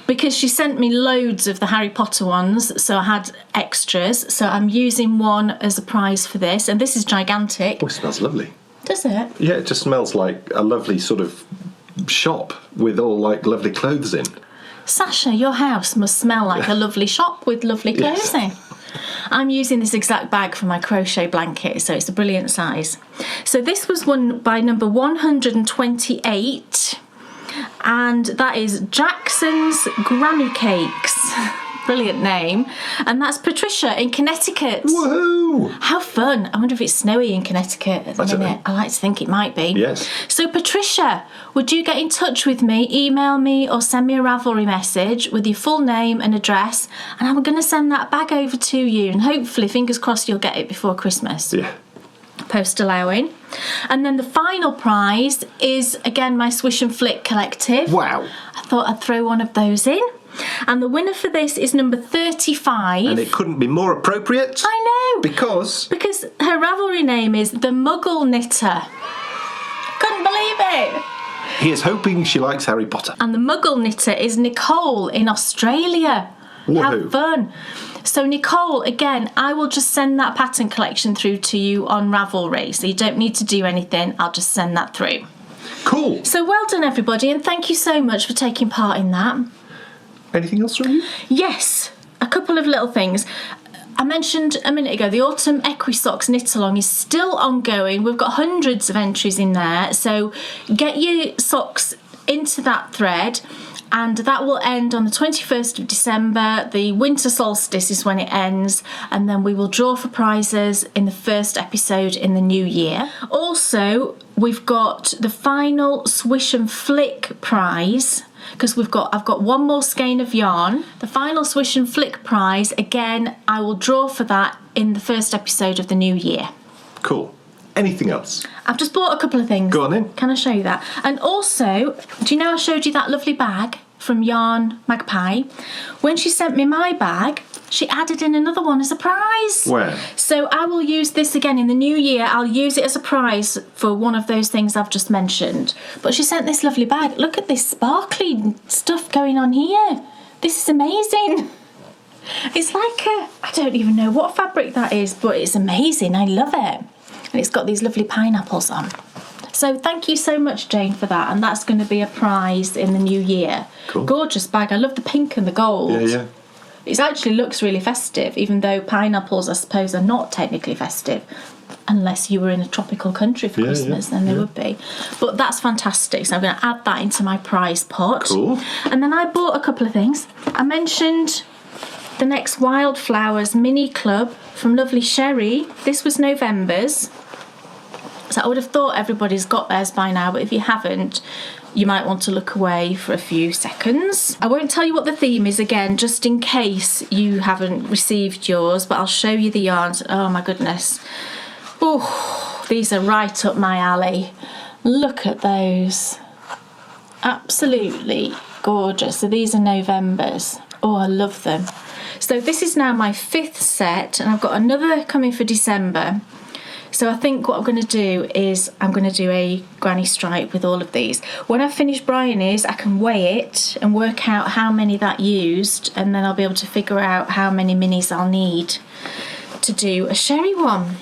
Because she sent me loads of the Harry Potter ones, so I had extras. So I'm using one as a prize for this, and this is gigantic. Oh, it smells lovely. Does it? Yeah, it just smells like a lovely sort of shop with all like lovely clothes in. Sasha, your house must smell like a lovely shop with lovely clothes in. I'm using this exact bag for my crochet blanket, so it's a brilliant size. So this was won by number 128, and that is Jackson's Granny Cakes. Brilliant name. And that's Patricia in Connecticut. Woohoo! How fun. I wonder if it's snowy in Connecticut at the minute. I like to think it might be. Yes. So Patricia, would you get in touch with me, email me or send me a Ravelry message with your full name and address, and I'm going to send that bag over to you, and hopefully, fingers crossed, you'll get it before Christmas. Yeah. Post allowing. And then the final prize is, again, my Swish and Flick collective. Wow. I thought I'd throw one of those in. And the winner for this is number 35. And it couldn't be more appropriate. I know. Because her Ravelry name is the Muggle Knitter. Couldn't believe it. he is hoping she likes Harry Potter. And the Muggle Knitter is Nicole in Australia. Woohoo. Have fun. So Nicole, again, I will just send that pattern collection through to you on Ravelry. So you don't need to do anything. I'll just send that through. Cool. So well done, everybody. And thank you so much for taking part in that. Anything else from you? Yes, a couple of little things. I mentioned a minute ago, the Autumn Equisox knit-along is still ongoing. We've got hundreds of entries in there. So get your socks into that thread, and that will end on the 21st of December. The winter solstice is when it ends, and then we will draw for prizes in the first episode in the new year. Also, we've got the final Swish and Flick prize, because I've got one more skein of yarn. The final Swish and Flick prize, again, I will draw for that in the first episode of the new year. Cool. Anything else? I've just bought a couple of things. Go on in. Can I show you that? And also, do you know I showed you that lovely bag from Yarn Magpie? When she sent me my bag, she added in another one as a prize. Where? So I will use this again in the new year. I'll use it as a prize for one of those things I've just mentioned. But she sent this lovely bag. Look at this sparkly stuff going on here. This is amazing. It's like I don't even know what fabric that is, but it's amazing. I love it. And it's got these lovely pineapples on. So thank you so much, Jane, for that. And that's going to be a prize in the new year. Cool. Gorgeous bag. I love the pink and the gold. Yeah. It actually looks really festive, even though pineapples, I suppose, are not technically festive. Unless you were in a tropical country for Christmas, then they would be. But that's fantastic. So I'm going to add that into my prize pot. Cool. And then I bought a couple of things. I mentioned the next Wildflowers mini club from lovely Sherry. This was November's. So I would have thought everybody's got theirs by now, but if you haven't, you might want to look away for a few seconds. I won't tell you what the theme is again, just in case you haven't received yours, but I'll show you the yarns. Oh my goodness. Oh, these are right up my alley. Look at those. Absolutely gorgeous. So these are November's. Oh, I love them. So this is now my 5th set, and I've got another coming for December. So I think what I'm going to do is I'm going to do a granny stripe with all of these. When I finish Bryony's, I can weigh it and work out how many that used, and then I'll be able to figure out how many minis I'll need to do a Sherry one.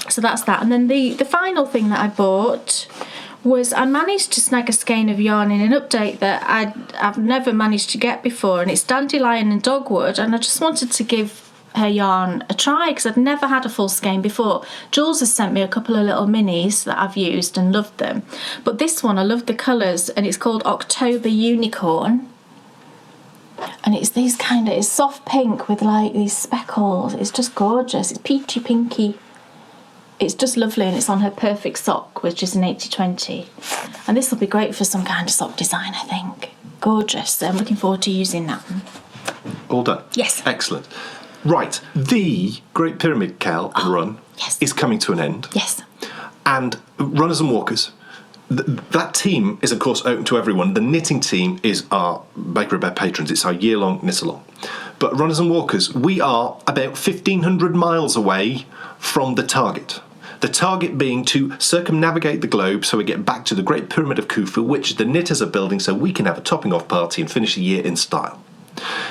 So that's that. And then the final thing that I bought was I managed to snag a skein of yarn in an update that I've never managed to get before, and it's Dandelion and Dogwood, and I just wanted to give her yarn a try because I'd never had a full skein before. Jules has sent me a couple of little minis that I've used and loved them, but this one I loved the colours, and it's called October Unicorn, and it's these it's soft pink with like these speckles. It's just gorgeous. It's peachy pinky. It's just lovely, and it's on her perfect sock, which is an 80/20, and this will be great for some kind of sock design, I think. Gorgeous. So I'm looking forward to using that one. All done? Yes. Excellent. Right, the Great Pyramid KAL run is coming to an end. Yes. And Runners and Walkers, that team is, of course, open to everyone. The knitting team is our Bakery Bear patrons. It's our year-long knit-along. But Runners and Walkers, we are about 1,500 miles away from the target. The target being to circumnavigate the globe so we get back to the Great Pyramid of Khufu, which the knitters are building so we can have a topping-off party and finish the year in style.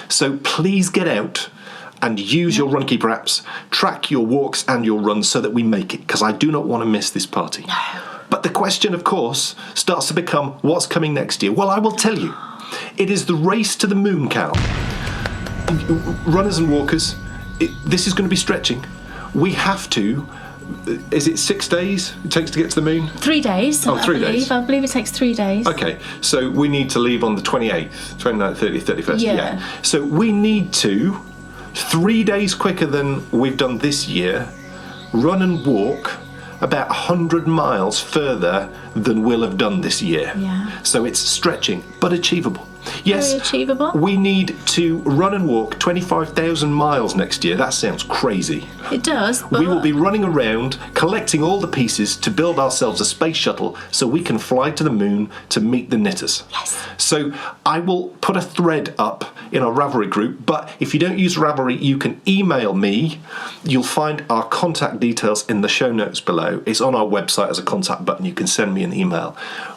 So please get out and use your Runkeeper apps, track your walks and your runs so that we make it, because I do not want to miss this party. No. But the question, of course, starts to become, what's coming next year? Well, I will tell you. It is the Race to the Moon KAL. Runners and Walkers, this is going to be stretching. We have to is it 6 days it takes to get to the moon? 3 days. Oh, 3 days. I believe it takes 3 days. Okay, so we need to leave on the 28th, 29th, 30th, 31st. Yeah. So we need to, 3 days quicker than we've done this year, run and walk about 100 miles further than we'll have done this year. Yeah. So it's stretching, but achievable. Yes, Very achievable. we need to run and walk 25,000 miles next year. That sounds crazy. It does, but... We will be running around collecting all the pieces to build ourselves a space shuttle so we can fly to the moon to meet the knitters. Yes. So I will put a thread up in our Ravelry group, but if you don't use Ravelry, you can email me. You'll find our contact details in the show notes below. It's on our website as a contact button. You can send me an email.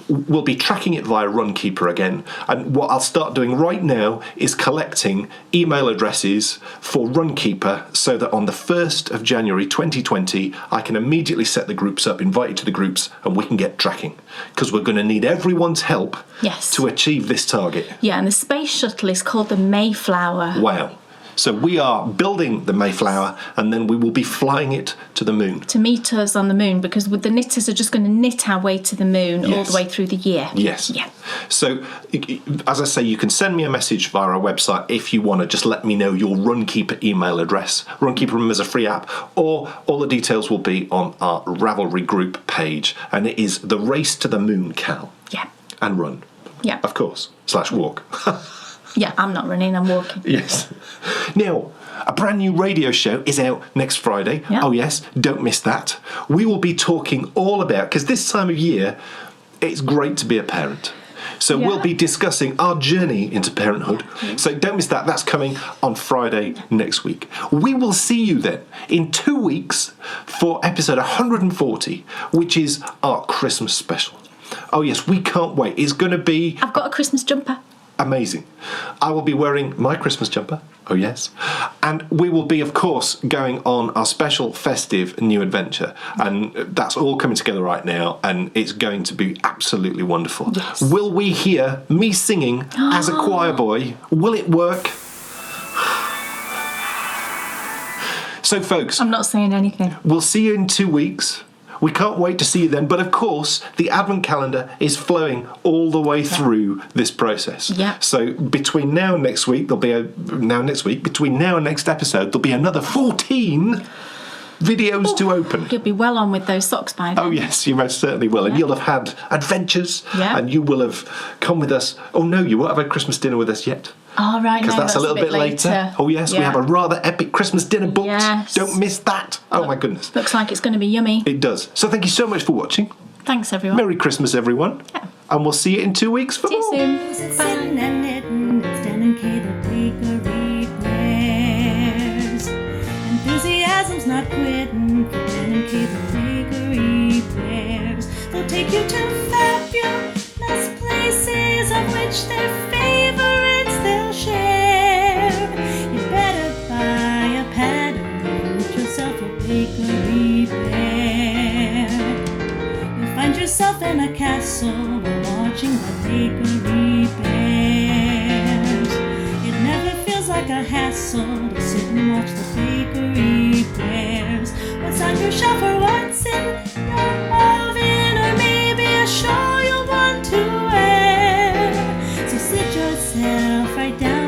We'll be tracking it via Runkeeper again, and what I'll start doing right now is collecting email addresses for Runkeeper so that on the 1st of January 2020 I can immediately set the groups up, invite you to the groups, and we can get tracking, because we're going to need everyone's help to achieve this target. Yeah, and the space shuttle is called the Mayflower. Wow. So we are building the Mayflower, and then we will be flying it to the moon. To meet us on the moon, because with the knitters are just going to knit our way to the moon all the way through the year. Yes. Yeah. So, as I say, you can send me a message via our website if you want to just let me know your Runkeeper email address. Runkeeper, remember, is a free app, or all the details will be on our Ravelry group page, and it is the Race to the Moon, Cal. Yeah. And run. Yeah. Of course. / walk. Yeah, I'm not running, I'm walking. Yes. Now, a brand new radio show is out next Friday. Yeah. Oh yes, don't miss that. We will be talking all about, because this time of year, it's great to be a parent. So we'll be discussing our journey into parenthood. So don't miss that. That's coming on Friday next week. We will see you then in 2 weeks for episode 140, which is our Christmas special. Oh yes, we can't wait. It's going to be... I've got a Christmas jumper. Amazing. I will be wearing my Christmas jumper. Oh yes. And we will be, of course, going on our special festive new adventure. And that's all coming together right now, and it's going to be absolutely wonderful. Yes. Will we hear me singing as a choir boy? Will it work? So folks, I'm not saying anything. we'll see you in 2 weeks. We can't wait to see you then. But of course, the Advent calendar is flowing all the way through this process. Yeah. So between now and next week, between now and next episode, there'll be another 14 videos to open. You'll be well on with those socks by then. Oh yes, you most certainly will. And you'll have had adventures. Yeah. And you will have come with us. Oh no, you won't have had Christmas dinner with us yet. Oh, right, Because no, that's a little bit later. Oh yes, we have a rather epic Christmas dinner booked. Yes. Don't miss that. Oh my goodness. Looks like it's going to be yummy. It does. So thank you so much for watching. Thanks, everyone. Merry Christmas, everyone. Yeah. And we'll see you in 2 weeks for See you more. soon. Sitting and knitting, extending K the bakery prayers. Enthusiasm's not quitting, pretending K the bakery prayers. They'll take you to fabulous places of which their favorites they'll share. You better buy a pattern and knit yourself a bakery bear. You'll find yourself in a castle while watching the bakery bears. It never feels like a hassle to sit and watch the bakery bears. What's on your shelf or what's in your oven, or maybe a shawl you'll want to wear. So sit yourself right down